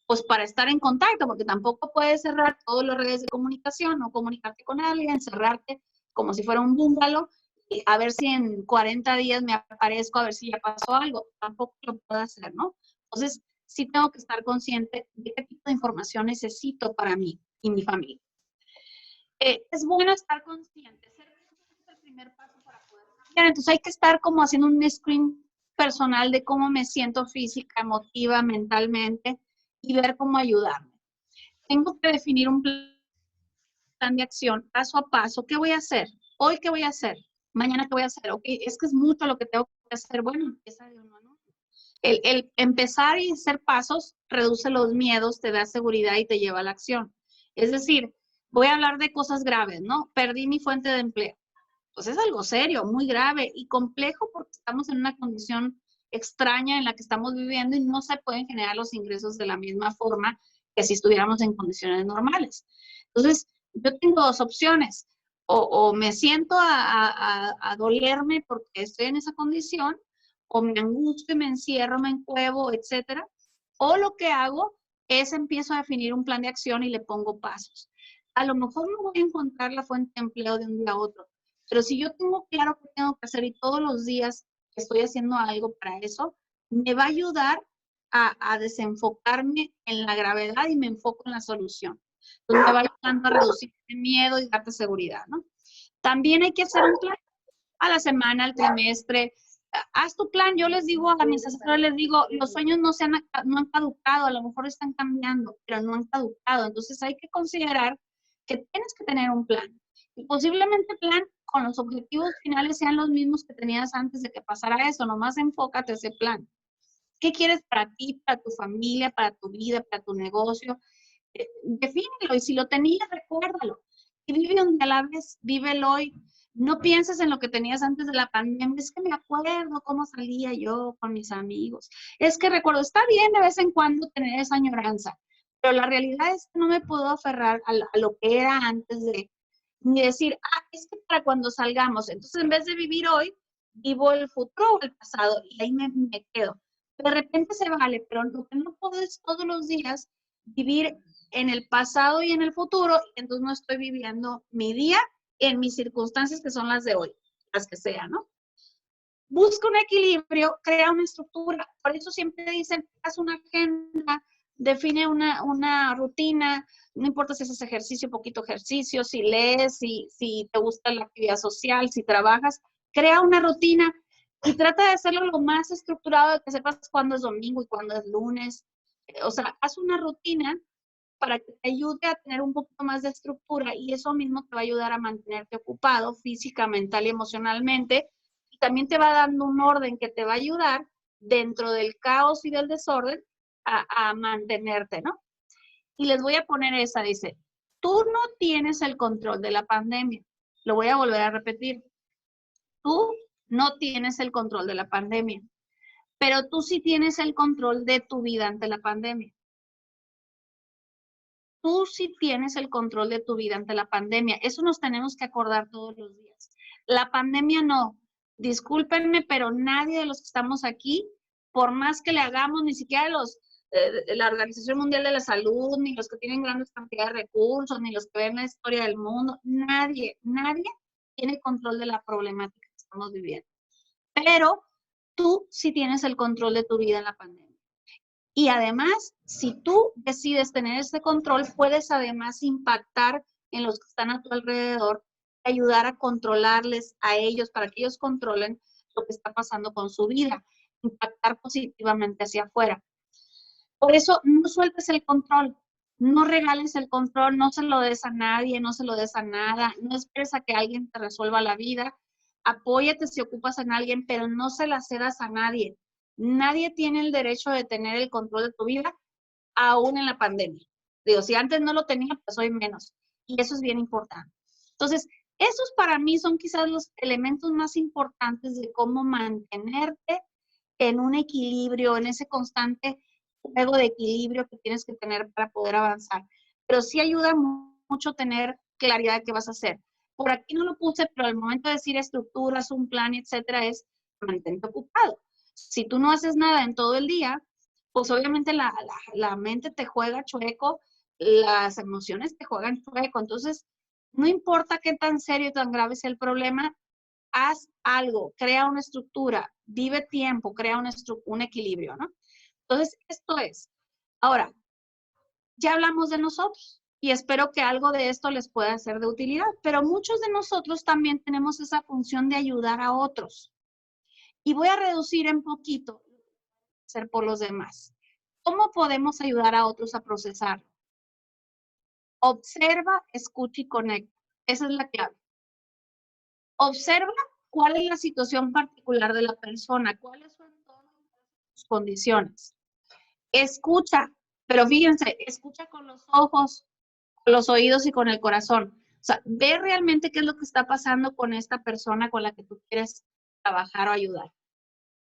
pues para estar en contacto, porque tampoco puedes cerrar todas las redes de comunicación o comunicarte con alguien, cerrarte como si fuera un búngalo, y a ver si en 40 días me aparezco, a ver si ya pasó algo. Tampoco lo puedo hacer, ¿no? Entonces, sí tengo que estar consciente de qué tipo de información necesito para mí y mi familia. Es bueno estar consciente. Ser consciente es el primer paso para poder cambiar. Entonces hay que estar como haciendo un screen personal de cómo me siento física, emotiva, mentalmente, y ver cómo ayudarme. Tengo que definir un plan de acción paso a paso. ¿Qué voy a hacer? ¿Hoy qué voy a hacer? ¿Mañana qué voy a hacer? Ok, es que es mucho lo que tengo que hacer. Bueno, empieza de uno, ¿no? El empezar y hacer pasos reduce los miedos, te da seguridad y te lleva a la acción. Es decir, voy a hablar de cosas graves, ¿no? Perdí mi fuente de empleo. Pues es algo serio, muy grave y complejo, porque estamos en una condición extraña en la que estamos viviendo y no se pueden generar los ingresos de la misma forma que si estuviéramos en condiciones normales. Entonces, yo tengo dos opciones. O me siento a dolerme porque estoy en esa condición, o me angustio, me encierro, me encuevo, etcétera. O lo que hago es empiezo a definir un plan de acción y le pongo pasos. A lo mejor no voy a encontrar la fuente de empleo de un día a otro, pero si yo tengo claro qué tengo que hacer y todos los días estoy haciendo algo para eso, me va a ayudar a desenfocarme en la gravedad y me enfoco en la solución. Entonces me va ayudando a reducir el miedo y darte seguridad, ¿no? También hay que hacer un plan a la semana, al trimestre. Haz tu plan. Yo les digo a mis asesores, les digo, los sueños no han caducado, a lo mejor están cambiando, pero no han caducado. Entonces hay que considerar que tienes que tener un plan. Y posiblemente el plan con los objetivos finales sean los mismos que tenías antes de que pasara eso. Nomás enfócate ese plan. ¿Qué quieres para ti, para tu familia, para tu vida, para tu negocio? Defínelo, y si lo tenías, recuérdalo. Y vive un día a la vez, vive el hoy. No pienses en lo que tenías antes de la pandemia. Es que me acuerdo cómo salía yo con mis amigos. Es que recuerdo, está bien de vez en cuando tener esa añoranza, pero la realidad es que no me puedo aferrar a lo que era antes de, ni decir, es que para cuando salgamos. Entonces, en vez de vivir hoy, vivo el futuro o el pasado, y ahí me quedo. De repente se vale, pero lo que no puedo es todos los días vivir en el pasado y en el futuro, y entonces no estoy viviendo mi día en mis circunstancias que son las de hoy, las que sean, ¿no? Busca un equilibrio, crea una estructura. Por eso siempre dicen, haz una agenda, define una rutina, no importa si haces ejercicio, poquito ejercicio, si lees, si te gusta la actividad social, si trabajas, crea una rutina y trata de hacerlo lo más estructurado, de que sepas cuándo es domingo y cuándo es lunes. O sea, haz una rutina para que te ayude a tener un poquito más de estructura, y eso mismo te va a ayudar a mantenerte ocupado física, mental y emocionalmente, y también te va dando un orden que te va a ayudar dentro del caos y del desorden a mantenerte, ¿no? Y les voy a poner esa, dice, tú no tienes el control de la pandemia. Lo voy a volver a repetir. Tú no tienes el control de la pandemia, pero tú sí tienes el control de tu vida ante la pandemia. Tú sí tienes el control de tu vida ante la pandemia. Eso nos tenemos que acordar todos los días. La pandemia no. Discúlpenme, pero nadie de los que estamos aquí, por más que le hagamos, ni siquiera la Organización Mundial de la Salud, ni los que tienen grandes cantidades de recursos, ni los que ven la historia del mundo, nadie tiene control de la problemática que estamos viviendo. Pero tú sí tienes el control de tu vida en la pandemia. Y además, si tú decides tener ese control, puedes además impactar en los que están a tu alrededor, ayudar a controlarles a ellos para que ellos controlen lo que está pasando con su vida, impactar positivamente hacia afuera. Por eso, no sueltes el control, no regales el control, no se lo des a nadie, no se lo des a nada, no esperes a que alguien te resuelva la vida. Apóyate si ocupas en alguien, pero no se la cedas a nadie. Nadie tiene el derecho de tener el control de tu vida, aún en la pandemia. Digo, si antes no lo tenía, pues hoy menos. Y eso es bien importante. Entonces, esos para mí son quizás los elementos más importantes de cómo mantenerte en un equilibrio, en ese constante juego de equilibrio que tienes que tener para poder avanzar. Pero sí ayuda mucho tener claridad de qué vas a hacer. Por aquí no lo puse, pero al momento de decir estructuras, un plan, etcétera, es mantente ocupado. Si tú no haces nada en todo el día, pues obviamente la mente te juega chueco, las emociones te juegan chueco. Entonces, no importa qué tan serio y tan grave sea el problema, haz algo, crea una estructura, vive tiempo, crea un equilibrio, ¿no? Entonces, esto es. Ahora, ya hablamos de nosotros y espero que algo de esto les pueda ser de utilidad, pero muchos de nosotros también tenemos esa función de ayudar a otros. Y voy a reducir en poquito hacer por los demás. ¿Cómo podemos ayudar a otros a procesar? Observa, escucha y conecta. Esa es la clave. Observa cuál es la situación particular de la persona, cuál es su entorno, sus condiciones. Escucha, pero fíjense, escucha con los ojos, con los oídos y con el corazón. O sea, ve realmente qué es lo que está pasando con esta persona con la que tú quieres trabajar o ayudar.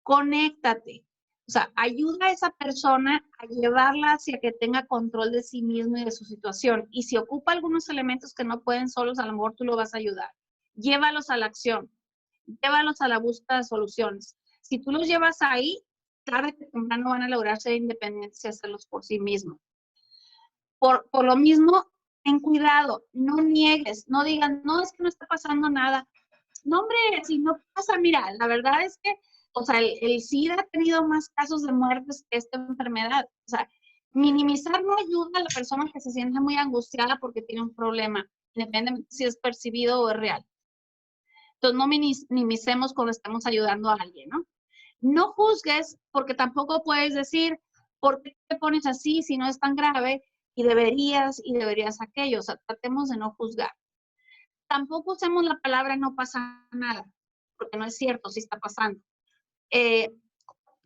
Conéctate. O sea, ayuda a esa persona a llevarla hacia que tenga control de sí mismo y de su situación. Y si ocupa algunos elementos que no pueden solos, a lo mejor tú lo vas a ayudar. Llévalos a la acción. Llévalos a la búsqueda de soluciones. Si tú los llevas ahí, tarde que temprano van a lograr ser independientes y hacerlos por sí mismos. Por lo mismo, ten cuidado, no niegues, no digan, no, es que no está pasando nada. No, hombre, si no pasa, mira, la verdad es que, o sea, el SIDA ha tenido más casos de muertes que esta enfermedad. O sea, minimizar no ayuda a la persona que se siente muy angustiada porque tiene un problema, independientemente si es percibido o es real. Entonces, no minimicemos cuando estamos ayudando a alguien, ¿no? No juzgues, porque tampoco puedes decir, ¿por qué te pones así si no es tan grave? Y deberías aquello. O sea, tratemos de no juzgar. Tampoco usemos la palabra no pasa nada, porque no es cierto, sí está pasando.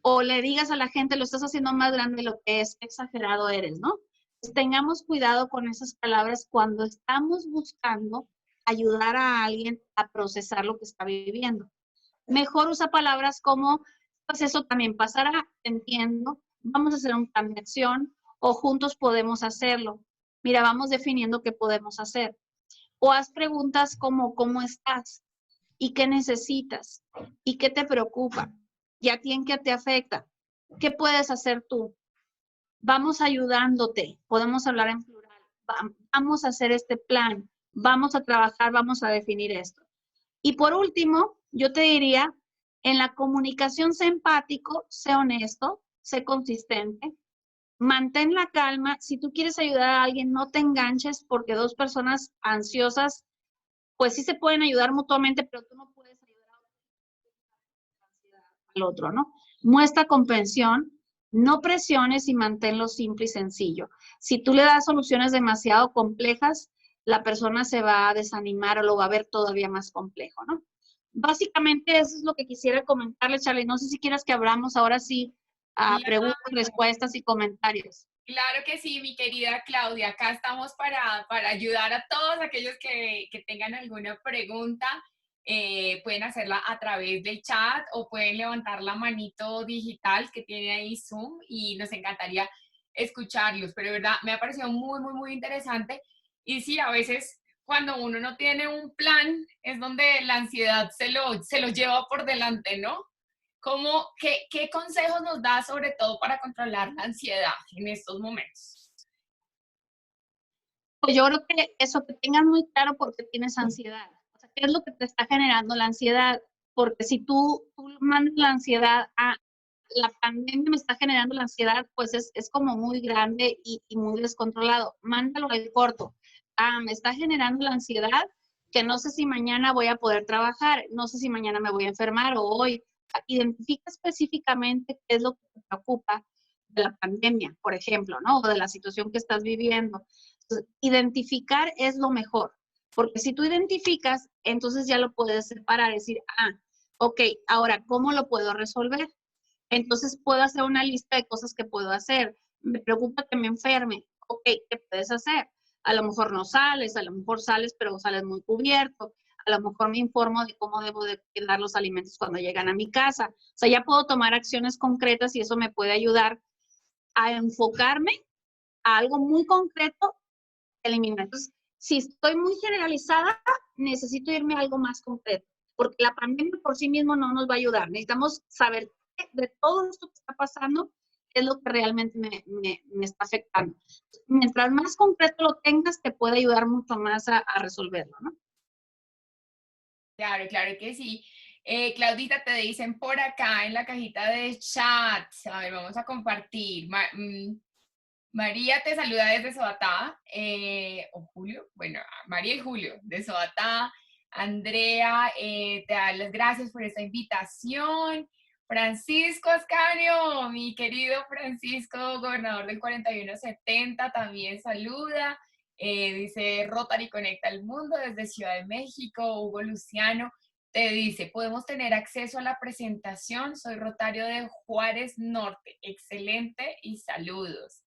O le digas a la gente, lo estás haciendo más grande de lo que es, exagerado eres, ¿no? Pues tengamos cuidado con esas palabras cuando estamos buscando ayudar a alguien a procesar lo que está viviendo. Mejor usa palabras como, pues eso también pasará, entiendo, vamos a hacer un plan de acción o juntos podemos hacerlo. Mira, vamos definiendo qué podemos hacer. O haz preguntas como, ¿cómo estás? ¿Y qué necesitas? ¿Y qué te preocupa? ¿Y a ti en qué te afecta? ¿Qué puedes hacer tú? Vamos ayudándote, podemos hablar en plural. Vamos a hacer este plan, vamos a trabajar, vamos a definir esto. Y por último, yo te diría, en la comunicación sé empático, sé honesto, sé consistente, mantén la calma. Si tú quieres ayudar a alguien, no te enganches porque dos personas ansiosas, pues sí se pueden ayudar mutuamente, pero tú no puedes ayudar al otro, ¿no? Muestra comprensión, no presiones y manténlo simple y sencillo. Si tú le das soluciones demasiado complejas, la persona se va a desanimar o lo va a ver todavía más complejo, ¿no? básicamente eso es lo que quisiera comentarle, Charlie. No sé si quieras que abramos ahora sí a preguntas, respuestas y comentarios. Claro que sí, mi querida Claudia. Acá estamos para ayudar a todos aquellos que tengan alguna pregunta. Pueden hacerla a través del chat o pueden levantar la manito digital que tiene ahí Zoom y nos encantaría escucharlos. Pero de verdad, me ha parecido muy, muy, muy interesante. Y sí, a veces cuando uno no tiene un plan es donde la ansiedad se lo lleva por delante, ¿no? ¿Qué consejos nos da sobre todo para controlar la ansiedad en estos momentos? Pues yo creo que eso, que tengas muy claro por qué tienes ansiedad. O sea, qué es lo que te está generando la ansiedad. Porque si tú mandas la ansiedad a la pandemia me está generando la ansiedad, pues es como muy grande y muy descontrolado. Mándalo al corto. Me está generando la ansiedad que no sé si mañana voy a poder trabajar, no sé si mañana me voy a enfermar o hoy. Identifica específicamente qué es lo que te preocupa de la pandemia, por ejemplo, ¿no? O de la situación que estás viviendo. Entonces, identificar es lo mejor, porque si tú identificas, entonces ya lo puedes separar, decir, ok, ahora, ¿cómo lo puedo resolver? Entonces puedo hacer una lista de cosas que puedo hacer. Me preocupa que me enferme. Ok, ¿qué puedes hacer? A lo mejor no sales, a lo mejor sales, pero sales muy cubierto. A lo mejor me informo de cómo debo de cuidar los alimentos cuando llegan a mi casa. O sea, ya puedo tomar acciones concretas y eso me puede ayudar a enfocarme a algo muy concreto, eliminar. Entonces, si estoy muy generalizada, necesito irme a algo más concreto, porque la pandemia por sí mismo no nos va a ayudar. Necesitamos saber de todo esto que está pasando, qué es lo que realmente me está afectando. Mientras más concreto lo tengas, te puede ayudar mucho más a resolverlo, ¿no? Claro, claro que sí. Claudita, te dicen por acá en la cajita de chat. A ver, vamos a compartir. María te saluda desde Soatá. ¿O Julio? Bueno, María y Julio de Soatá. Andrea te da las gracias por esta invitación. Francisco Ascanio, mi querido Francisco, gobernador del 4170, también saluda. Dice Rotary Conecta el Mundo desde Ciudad de México. Hugo Luciano te dice, podemos tener acceso a la presentación. Soy Rotario de Juárez Norte. Excelente y saludos.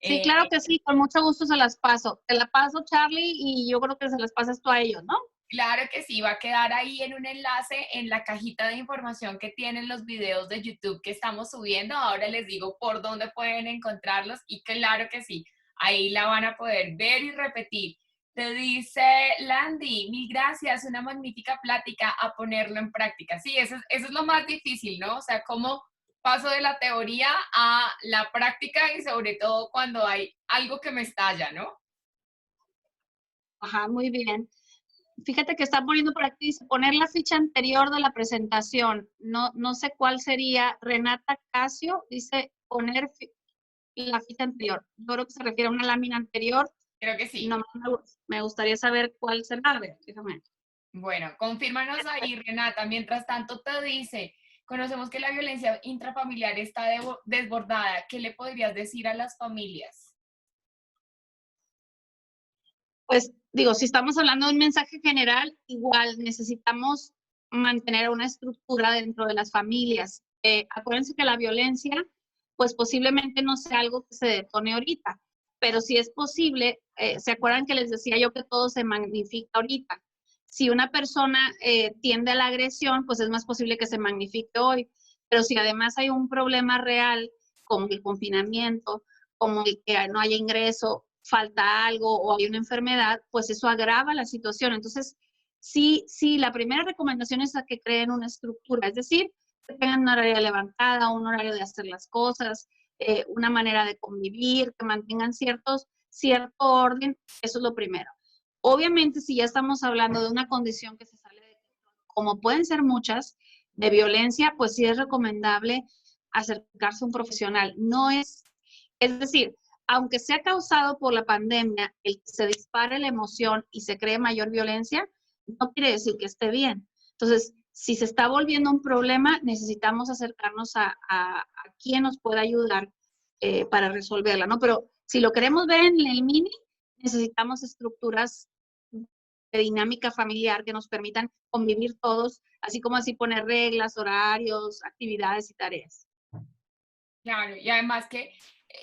Sí, Eh, claro que sí, con mucho gusto se las paso. Te la paso, Charlie, y yo creo que se las pasas tú a ellos, ¿no? claro que sí, va a quedar ahí en un enlace en la cajita de información que tienen los videos de YouTube que estamos subiendo. Ahora les digo por dónde pueden encontrarlos y claro que sí, ahí la van a poder ver y repetir. Te dice Landy, mil gracias, una magnífica plática, a ponerlo en práctica. Sí, eso es lo más difícil, ¿no? O sea, cómo paso de la teoría a la práctica y sobre todo cuando hay algo que me estalla, ¿no? Ajá, muy bien. Fíjate que está poniendo por aquí, dice, poner la ficha anterior de la presentación. No sé cuál sería. Renata Casio dice poner la ficha anterior. Yo creo que se refiere a una lámina anterior. Creo que sí. No, me gustaría saber cuál será. A ver, déjame. Bueno, confírmanos ahí, Renata. Mientras tanto, te dice, conocemos que la violencia intrafamiliar está desbordada. ¿Qué le podrías decir a las familias? Pues digo, si estamos hablando de un mensaje general, igual necesitamos mantener una estructura dentro de las familias. Acuérdense que la violencia, pues posiblemente no sea algo que se detone ahorita, pero si es posible, ¿se acuerdan que les decía yo que todo se magnifica ahorita? Si una persona tiende a la agresión, pues es más posible que se magnifique hoy, pero si además hay un problema real, como el confinamiento, como el que no haya ingreso, falta algo o hay una enfermedad, pues eso agrava la situación. Entonces, sí, la primera recomendación es a que creen una estructura, es decir, que tengan un horario de levantada, un horario de hacer las cosas, una manera de convivir, que mantengan cierto orden, eso es lo primero. Obviamente, si ya estamos hablando de una condición que se sale de control, como pueden ser muchas, de violencia, pues sí es recomendable acercarse a un profesional. No es decir, aunque sea causado por la pandemia, el que se dispare la emoción y se cree mayor violencia, no quiere decir que esté bien. Entonces, si se está volviendo un problema, necesitamos acercarnos a quien nos pueda ayudar para resolverla, ¿no? Pero si lo queremos ver en el mini, necesitamos estructuras dinámica familiar que nos permitan convivir todos, así como así poner reglas, horarios, actividades y tareas. Claro, y además que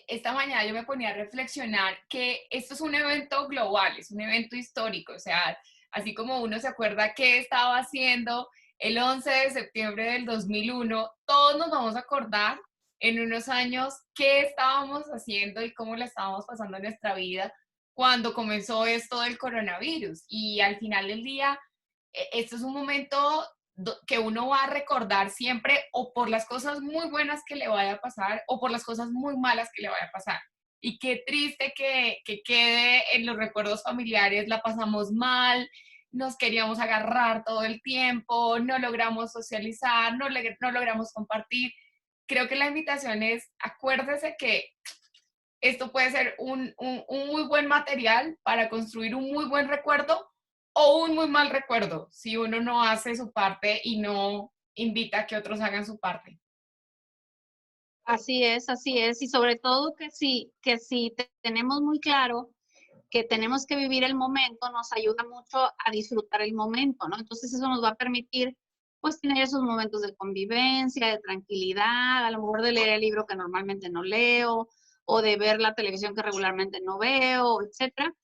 esta mañana yo me ponía a reflexionar que esto es un evento global, es un evento histórico, o sea, así como uno se acuerda qué estaba haciendo el 11 de septiembre del 2001, todos nos vamos a acordar en unos años qué estábamos haciendo y cómo la estábamos pasando en nuestra vida cuando comenzó esto del coronavirus. Y al final del día, esto es un momento que uno va a recordar siempre o por las cosas muy buenas que le vaya a pasar o por las cosas muy malas que le vaya a pasar. Y qué triste que quede en los recuerdos familiares, la pasamos mal, nos queríamos agarrar todo el tiempo, no logramos socializar, no logramos compartir. Creo que la invitación es, acuérdese que esto puede ser un muy buen material para construir un muy buen recuerdo o un muy mal recuerdo si uno no hace su parte y no invita a que otros hagan su parte. Así es, y sobre todo que si tenemos muy claro que tenemos que vivir el momento, nos ayuda mucho a disfrutar el momento, ¿no? Entonces eso nos va a permitir, pues, tener esos momentos de convivencia, de tranquilidad, a lo mejor de leer el libro que normalmente no leo, o de ver la televisión que regularmente no veo, etcétera.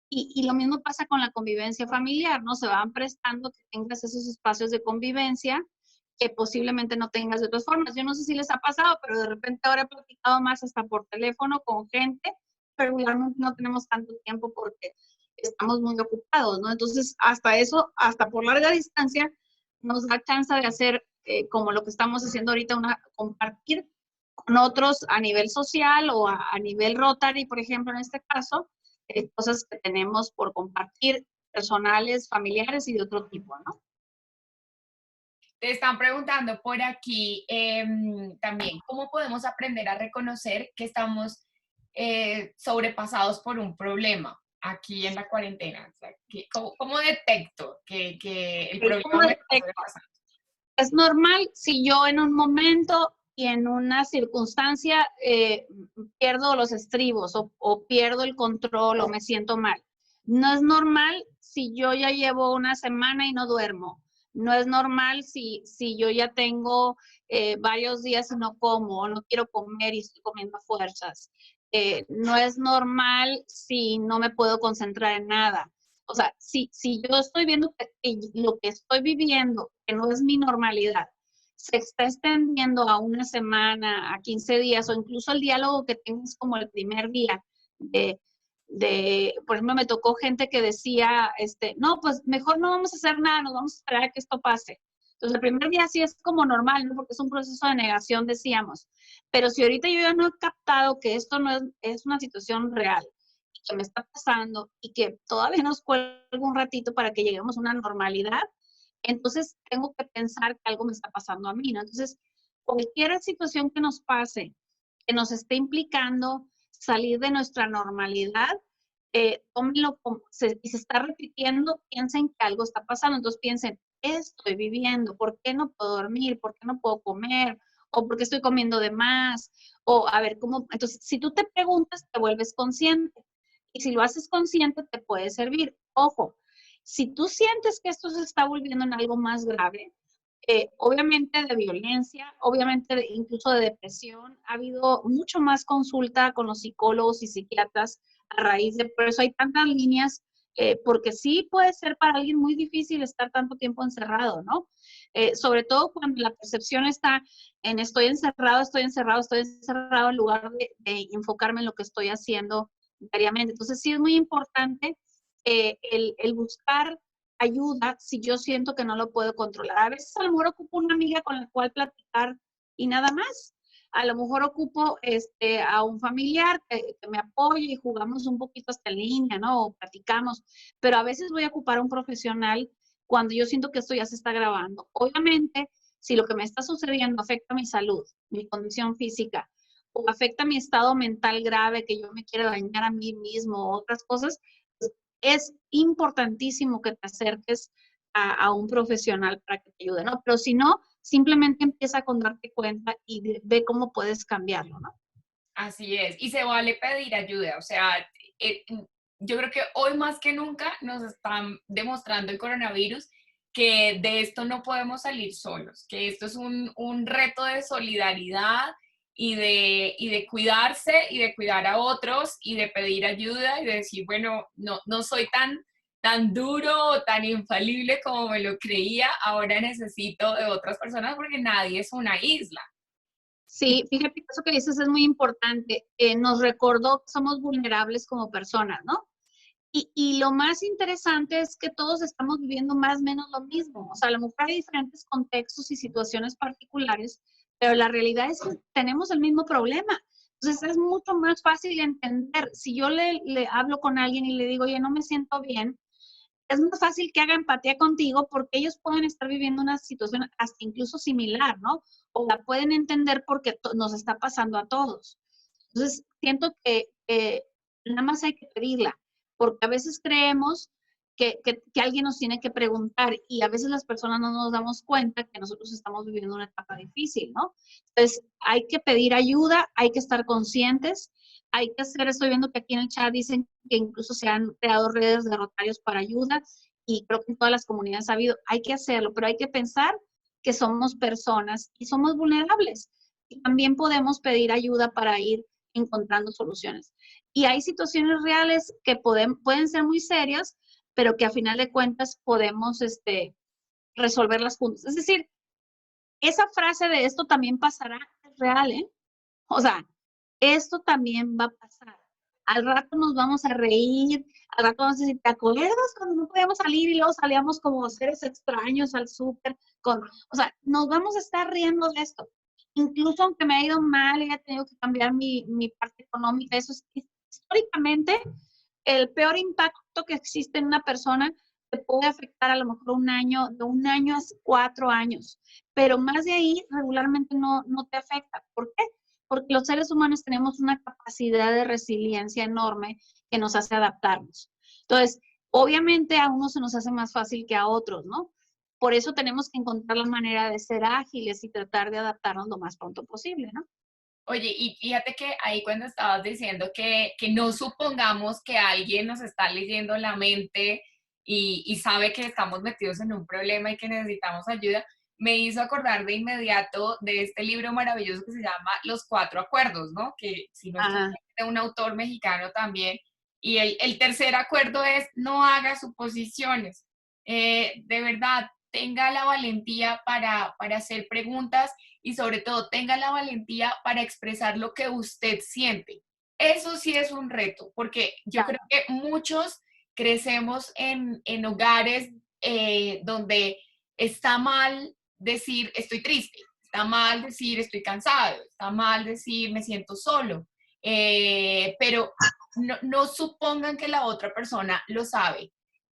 Y lo mismo pasa con la convivencia familiar, ¿no? Se van prestando que tengas esos espacios de convivencia que posiblemente no tengas de otras formas. Yo no sé si les ha pasado, pero de repente ahora he platicado más hasta por teléfono con gente. Regularmente no tenemos tanto tiempo porque estamos muy ocupados, ¿no? Entonces, hasta eso, hasta por larga distancia, nos da chance de hacer como lo que estamos haciendo ahorita, compartir con otros a nivel social o a nivel Rotary, por ejemplo, en este caso, cosas que tenemos por compartir personales, familiares y de otro tipo, ¿no? Te están preguntando por aquí también, ¿cómo podemos aprender a reconocer que estamos sobrepasados por un problema aquí en la cuarentena? O sea, ¿cómo detecto que el ¿Cómo problema me está detecto? sobrepasando? Es normal si yo en un momento y en una circunstancia pierdo los estribos o pierdo el control o me siento mal. No es normal si yo ya llevo una semana y no duermo. No es normal si yo ya tengo varios días y no como o no quiero comer y estoy comiendo a fuerzas. No es normal si no me puedo concentrar en nada. O sea, si yo estoy viendo que lo que estoy viviendo, que no es mi normalidad, se está extendiendo a una semana, a 15 días, o incluso el diálogo que tengas como el primer día de, por ejemplo, me tocó gente que decía, no, pues mejor no vamos a hacer nada, nos vamos a esperar a que esto pase. Entonces, el primer día sí es como normal, ¿no? Porque es un proceso de negación, decíamos. Pero si ahorita yo ya no he captado que esto no es una situación real, que me está pasando y que todavía nos cuelga un ratito para que lleguemos a una normalidad, entonces tengo que pensar que algo me está pasando a mí, ¿no? Entonces, cualquier situación que nos pase, que nos esté implicando salir de nuestra normalidad, tómenlo como, y se está repitiendo, piensen que algo está pasando, entonces piensen, ¿qué estoy viviendo? ¿Por qué no puedo dormir? ¿Por qué no puedo comer? ¿O por qué estoy comiendo de más? O a ver, ¿cómo? Entonces, si tú te preguntas, te vuelves consciente. Y si lo haces consciente, te puede servir. Ojo, si tú sientes que esto se está volviendo en algo más grave, obviamente de violencia, obviamente incluso de depresión, ha habido mucho más consulta con los psicólogos y psiquiatras a raíz de, por eso hay tantas líneas, porque sí puede ser para alguien muy difícil estar tanto tiempo encerrado, ¿no? Sobre todo cuando la percepción está en estoy encerrado, estoy encerrado, estoy encerrado, en lugar de enfocarme en lo que estoy haciendo diariamente. Entonces sí es muy importante el buscar ayuda si yo siento que no lo puedo controlar. A veces a lo mejor ocupo una amiga con la cual platicar y nada más. A lo mejor ocupo a un familiar que me apoye y jugamos un poquito hasta en línea, ¿no? O platicamos. Pero a veces voy a ocupar a un profesional cuando yo siento que esto ya se está grabando. Obviamente, si lo que me está sucediendo afecta mi salud, mi condición física, o afecta mi estado mental grave, que yo me quiero dañar a mí mismo, o otras cosas, pues es importantísimo que te acerques a un profesional para que te ayude, ¿no? Pero si no, simplemente empieza con darte cuenta y ve cómo puedes cambiarlo, ¿no? Así es, y se vale pedir ayuda, o sea, yo creo que hoy más que nunca nos están demostrando el coronavirus que de esto no podemos salir solos, que esto es un reto de solidaridad y de cuidarse y de cuidar a otros y de pedir ayuda y de decir, bueno, no soy tan duro o tan infalible como me lo creía, ahora necesito de otras personas porque nadie es una isla. Sí, fíjate que eso que dices es muy importante. Nos recordó que somos vulnerables como personas, ¿no? Y lo más interesante es que todos estamos viviendo más o menos lo mismo. O sea, a lo mejor hay diferentes contextos y situaciones particulares, pero la realidad es que tenemos el mismo problema. Entonces es mucho más fácil entender. Si yo le hablo con alguien y le digo, oye, no me siento bien, es más fácil que haga empatía contigo porque ellos pueden estar viviendo una situación hasta incluso similar, ¿no? O la pueden entender porque nos está pasando a todos. Entonces, siento que nada más hay que pedirla, porque a veces creemos que alguien nos tiene que preguntar y a veces las personas no nos damos cuenta que nosotros estamos viviendo una etapa difícil, ¿no? Entonces, hay que pedir ayuda, hay que estar conscientes, hay que hacer, estoy viendo que aquí en el chat dicen que incluso se han creado redes de rotarios para ayuda y creo que en todas las comunidades ha habido, hay que hacerlo, pero hay que pensar que somos personas y somos vulnerables y también podemos pedir ayuda para ir encontrando soluciones. Y hay situaciones reales que pueden ser muy serias, pero que a final de cuentas podemos resolverlas juntos. Es decir, esa frase de esto también pasará es real, ¿eh? O sea, esto también va a pasar. Al rato nos vamos a reír, al rato vamos a decir, ¿te acuerdas cuando no podíamos salir y luego salíamos como seres extraños al súper? O sea, nos vamos a estar riendo de esto. Incluso aunque me ha ido mal y he tenido que cambiar mi parte económica, eso es históricamente el peor impacto que existe en una persona te puede afectar a lo mejor un año, de 1 año a 4 años, pero más de ahí regularmente no te afecta. ¿Por qué? Porque los seres humanos tenemos una capacidad de resiliencia enorme que nos hace adaptarnos. Entonces, obviamente a unos se nos hace más fácil que a otros, ¿no? Por eso tenemos que encontrar la manera de ser ágiles y tratar de adaptarnos lo más pronto posible, ¿no? Oye, y fíjate que ahí cuando estabas diciendo que no supongamos que alguien nos está leyendo la mente y sabe que estamos metidos en un problema y que necesitamos ayuda, me hizo acordar de inmediato de este libro maravilloso que se llama Los Cuatro Acuerdos, ¿no? Que si no estoy Ah, mal, de un autor mexicano también. Y el tercer acuerdo es no haga suposiciones. De verdad, tenga la valentía para hacer preguntas y sobre todo tenga la valentía para expresar lo que usted siente. Eso sí es un reto, porque yo creo claro. que muchos crecemos en hogares donde está mal decir estoy triste, está mal decir estoy cansado, está mal decir me siento solo, pero no supongan que la otra persona lo sabe.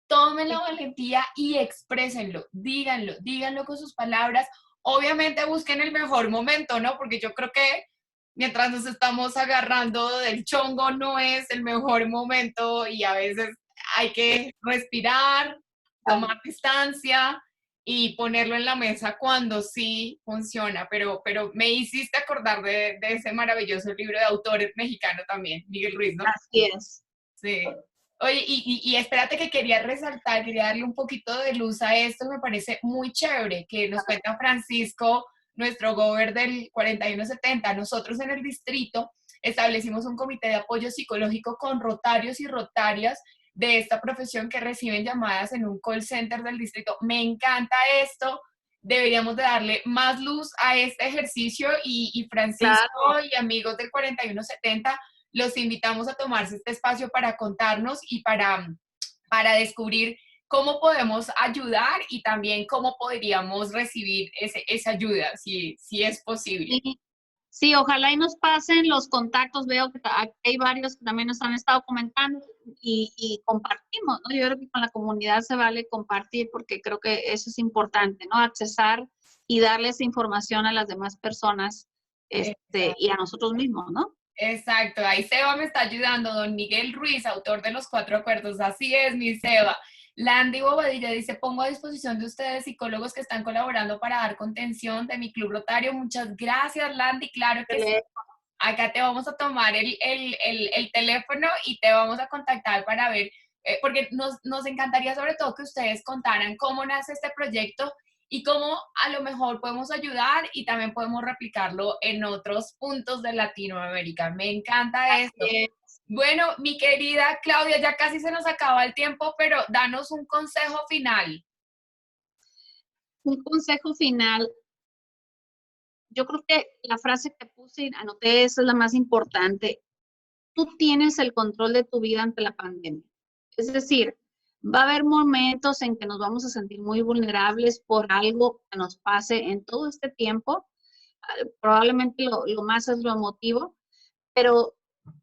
Tomen la Sí, valentía y exprésenlo, díganlo con sus palabras. Obviamente busquen el mejor momento, ¿no? Porque yo creo que mientras nos estamos agarrando del chongo no es el mejor momento y a veces hay que respirar, claro. tomar distancia y ponerlo en la mesa cuando sí funciona. Pero me hiciste acordar de ese maravilloso libro de autores mexicano también, Miguel Ruiz, ¿no? Así es. Sí. Oye, y espérate que quería resaltar, quería darle un poquito de luz a esto, me parece muy chévere que nos cuenta Francisco, nuestro gober del 4170. Nosotros en el distrito establecimos un comité de apoyo psicológico con rotarios y rotarias de esta profesión que reciben llamadas en un call center del distrito. Me encanta esto, deberíamos de darle más luz a este ejercicio y Claro. Francisco y amigos del 4170 los invitamos a tomarse este espacio para contarnos y para descubrir cómo podemos ayudar y también cómo podríamos recibir esa ayuda, si es posible. Sí, sí, ojalá y nos pasen los contactos. Veo que aquí hay varios que también nos han estado comentando y compartimos, ¿no? Yo creo que con la comunidad se vale compartir porque creo que eso es importante, ¿no? Accesar y darle esa información a las demás personas, y a nosotros mismos, ¿no? Exacto, ahí Seba me está ayudando, don Miguel Ruiz, autor de Los Cuatro Acuerdos, así es, mi Seba. Landy Bobadilla dice, pongo a disposición de ustedes psicólogos que están colaborando para dar contención de mi club rotario. Muchas gracias, Landy, claro que sí. acá te vamos a tomar el teléfono y te vamos a contactar para ver, porque nos encantaría sobre todo que ustedes contaran cómo nace este proyecto y cómo a lo mejor podemos ayudar y también podemos replicarlo en otros puntos de Latinoamérica. Me encanta esto. Eh, Bueno, mi querida Claudia, ya casi se nos acaba el tiempo, pero danos un consejo final. un consejo final. Yo creo que la frase que puse y anoté, esa es la más importante. Tú tienes el control de tu vida ante la pandemia. Es decir, va a haber momentos en que nos vamos a sentir muy vulnerables por algo que nos pase en todo este tiempo. Probablemente lo más es lo emotivo, pero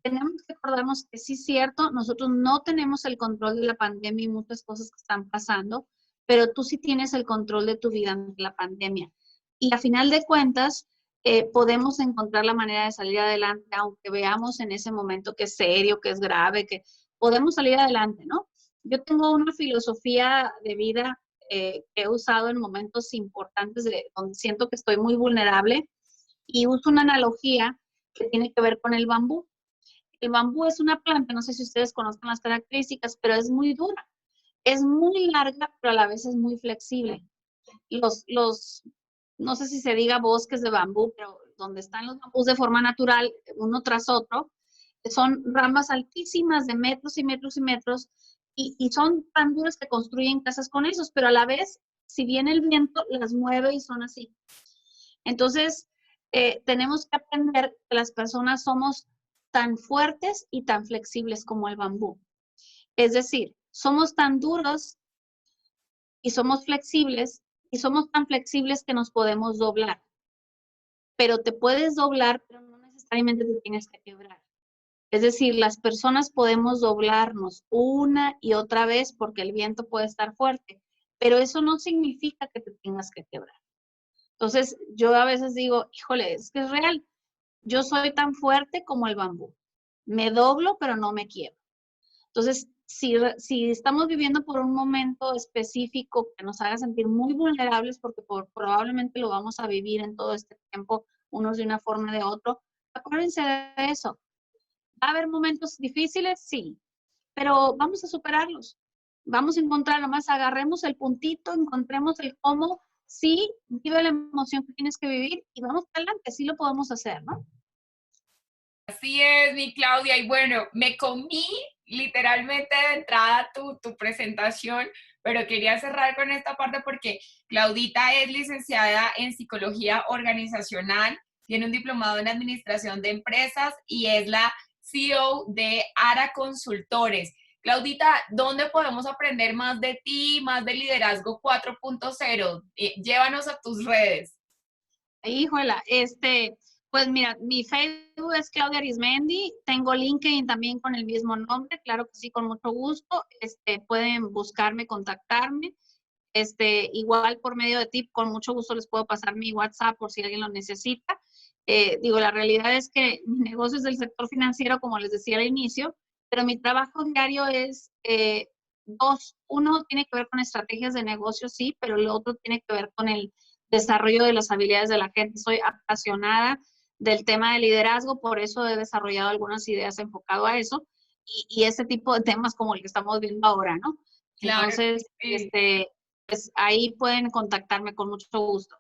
tenemos que acordarnos que sí es cierto, nosotros no tenemos el control de la pandemia y muchas cosas que están pasando, pero tú sí tienes el control de tu vida ante la pandemia. Y a final de cuentas, podemos encontrar la manera de salir adelante, aunque veamos en ese momento que es serio, que es grave, que podemos salir adelante, ¿no? Yo tengo una filosofía de vida que he usado en momentos importantes donde siento que estoy muy vulnerable y uso una analogía que tiene que ver con el bambú. El bambú es una planta, no sé si ustedes conocen las características, pero es muy dura. Es muy larga, pero a la vez es muy flexible. Los, no sé si se diga bosques de bambú, pero donde están los bambús de forma natural, uno tras otro, son ramas altísimas de metros y metros y metros, y son tan duras que construyen casas con esos, pero a la vez, si viene el viento, las mueve y son así. Entonces, tenemos que aprender que las personas somos tan fuertes y tan flexibles como el bambú. Es decir, somos tan duros y somos flexibles y somos tan flexibles que nos podemos doblar. Pero te puedes doblar, pero no necesariamente te tienes que quebrar. Es decir, las personas podemos doblarnos una y otra vez porque el viento puede estar fuerte, pero eso no significa que te tengas que quebrar. Entonces, yo a veces digo, híjole, es que es real. Yo soy tan fuerte como el bambú. Me doblo, pero no me quiebro. Entonces, si estamos viviendo por un momento específico que nos haga sentir muy vulnerables, porque probablemente lo vamos a vivir en todo este tiempo, unos de una forma de otro, acuérdense de eso. ¿Va a haber momentos difíciles? Sí, pero vamos a superarlos. Vamos a encontrar, nomás agarremos el puntito, encontremos el cómo, sí, vive la emoción que tienes que vivir y vamos adelante, sí lo podemos hacer, ¿no? Así es, mi Claudia. Y bueno, me comí literalmente de entrada tu presentación, pero quería cerrar con esta parte porque Claudita es licenciada en psicología organizacional, tiene un diplomado en administración de empresas y es la CEO de ARA Consultores. Claudita, ¿dónde podemos aprender más de ti, más de liderazgo 4.0? Llévanos a tus redes. Híjola, pues mira, mi Facebook es Claudia Arismendi, tengo LinkedIn también con el mismo nombre, claro que sí, con mucho gusto, pueden buscarme, contactarme, igual por medio de tip, con mucho gusto les puedo pasar mi WhatsApp por si alguien lo necesita. Digo, la realidad es que mi negocio es del sector financiero, como les decía al inicio, pero mi trabajo diario es dos. Uno tiene que ver con estrategias de negocio, sí, pero el otro tiene que ver con el desarrollo de las habilidades de la gente. Soy apasionada del tema de liderazgo, por eso he desarrollado algunas ideas enfocado a eso y ese tipo de temas como el que estamos viendo ahora, ¿no? Claro Entonces, que sí. pues ahí pueden contactarme con mucho gusto.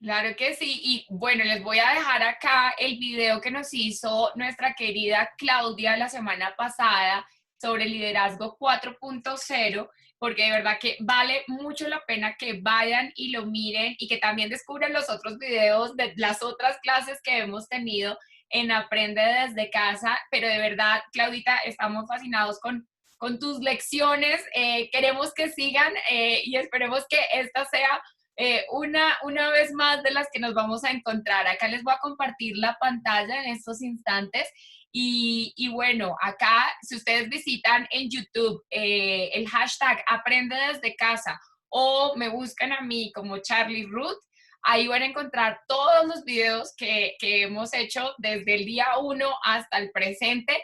Claro que sí. Y bueno, les voy a dejar acá el video que nos hizo nuestra querida Claudia la semana pasada sobre liderazgo 4.0, porque de verdad que vale mucho la pena que vayan y lo miren y que también descubran los otros videos de las otras clases que hemos tenido en Aprende desde casa. Pero de verdad, Claudita, estamos fascinados con tus lecciones. Queremos que sigan y esperemos que esta sea una vez más de las que nos vamos a encontrar. Acá les voy a compartir la pantalla en estos instantes. Y bueno, acá, si ustedes visitan en YouTube el hashtag Aprende desde casa o me buscan a mí como Charlie Ruth, ahí van a encontrar todos los videos que hemos hecho desde el día 1 hasta el presente,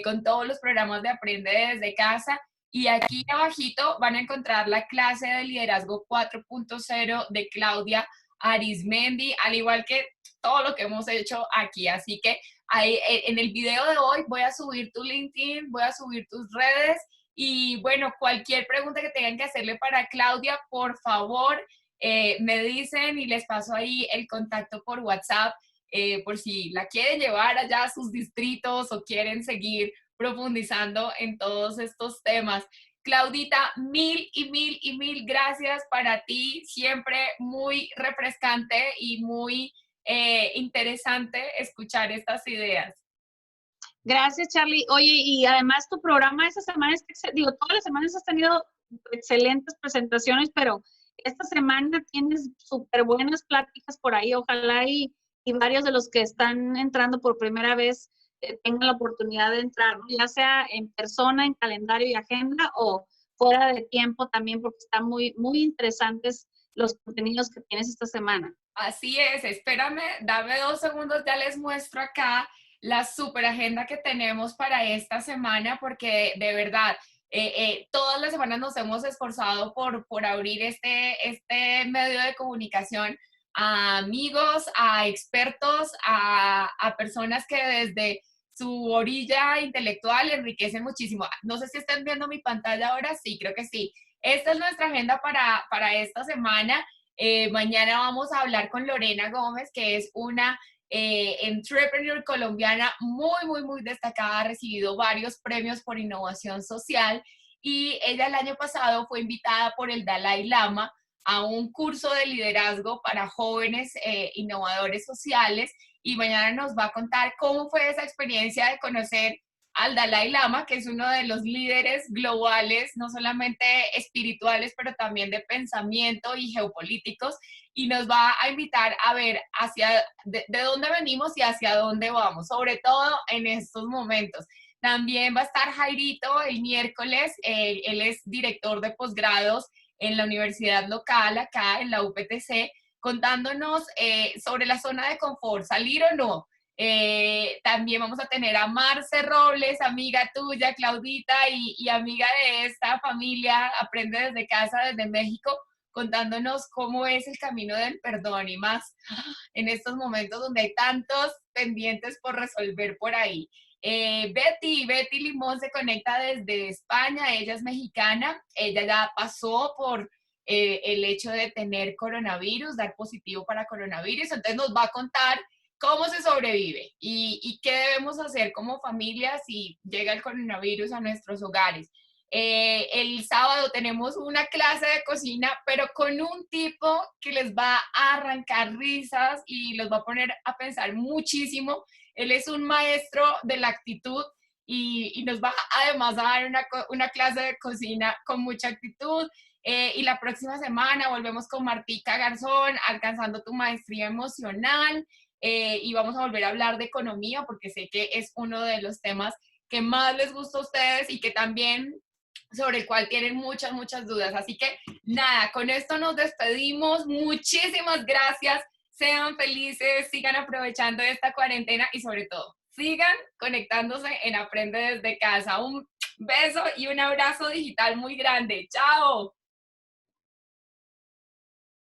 con todos los programas de Aprende desde casa. Y aquí abajito van a encontrar la clase de liderazgo 4.0 de Claudia Arismendi, al igual que todo lo que hemos hecho aquí. Así que ahí, en el video de hoy voy a subir tu LinkedIn, voy a subir tus redes y bueno, cualquier pregunta que tengan que hacerle para Claudia, por favor, me dicen y les paso ahí el contacto por WhatsApp, por si la quieren llevar allá a sus distritos o quieren seguir profundizando en todos estos temas. Claudita, mil y mil y mil gracias para ti, siempre muy refrescante y muy interesante escuchar estas ideas. Gracias, Charlie. Oye, y además tu programa esta semana, digo, todas las semanas has tenido excelentes presentaciones, pero esta semana tienes súper buenas pláticas por ahí. Ojalá y varios de los que están entrando por primera vez tengan la oportunidad de entrar, ¿no? Ya sea en persona, en calendario y agenda, o fuera de tiempo también, porque están muy, muy interesantes los contenidos que tienes esta semana. Así es, espérame, dame 2 segundos, ya les muestro acá la super agenda que tenemos para esta semana, porque de verdad, todas las semanas nos hemos esforzado por abrir este medio de comunicación a amigos, a expertos, a personas que desde su orilla intelectual enriquecen muchísimo. No sé si están viendo mi pantalla ahora, sí, creo que sí. Esta es nuestra agenda para esta semana. Mañana vamos a hablar con Lorena Gómez, que es una entrepreneur colombiana muy, muy, muy destacada, ha recibido varios premios por innovación social y ella el año pasado fue invitada por el Dalai Lama a un curso de liderazgo para jóvenes innovadores sociales y mañana nos va a contar cómo fue esa experiencia de conocer al Dalai Lama, que es uno de los líderes globales, no solamente espirituales, pero también de pensamiento y geopolíticos, y nos va a invitar a ver de dónde venimos y hacia dónde vamos, sobre todo en estos momentos. También va a estar Jairito el miércoles, él es director de posgrados en la universidad local, acá en la UPTC, contándonos sobre la zona de confort, salir o no. También vamos a tener a Marce Robles, amiga tuya, Claudita, y amiga de esta familia, Aprende desde casa, desde México, contándonos cómo es el camino del perdón y más en estos momentos donde hay tantos pendientes por resolver por ahí. Betty Limón se conecta desde España, ella es mexicana, ella ya pasó por el hecho de tener coronavirus, dar positivo para coronavirus, entonces nos va a contar cómo se sobrevive y qué debemos hacer como familia si llega el coronavirus a nuestros hogares. El sábado tenemos una clase de cocina, pero con un tipo que les va a arrancar risas y los va a poner a pensar muchísimo. Él es un maestro de la actitud y nos va además a dar una clase de cocina con mucha actitud. Y la próxima semana volvemos con Martica Garzón, alcanzando tu maestría emocional. Y vamos a volver a hablar de economía porque sé que es uno de los temas que más les gusta a ustedes y que también sobre el cual tienen muchas, muchas dudas. Así que nada, con esto nos despedimos. Muchísimas gracias. Sean felices, sigan aprovechando esta cuarentena y sobre todo, sigan conectándose en Aprende desde casa. Un beso y un abrazo digital muy grande. ¡Chao!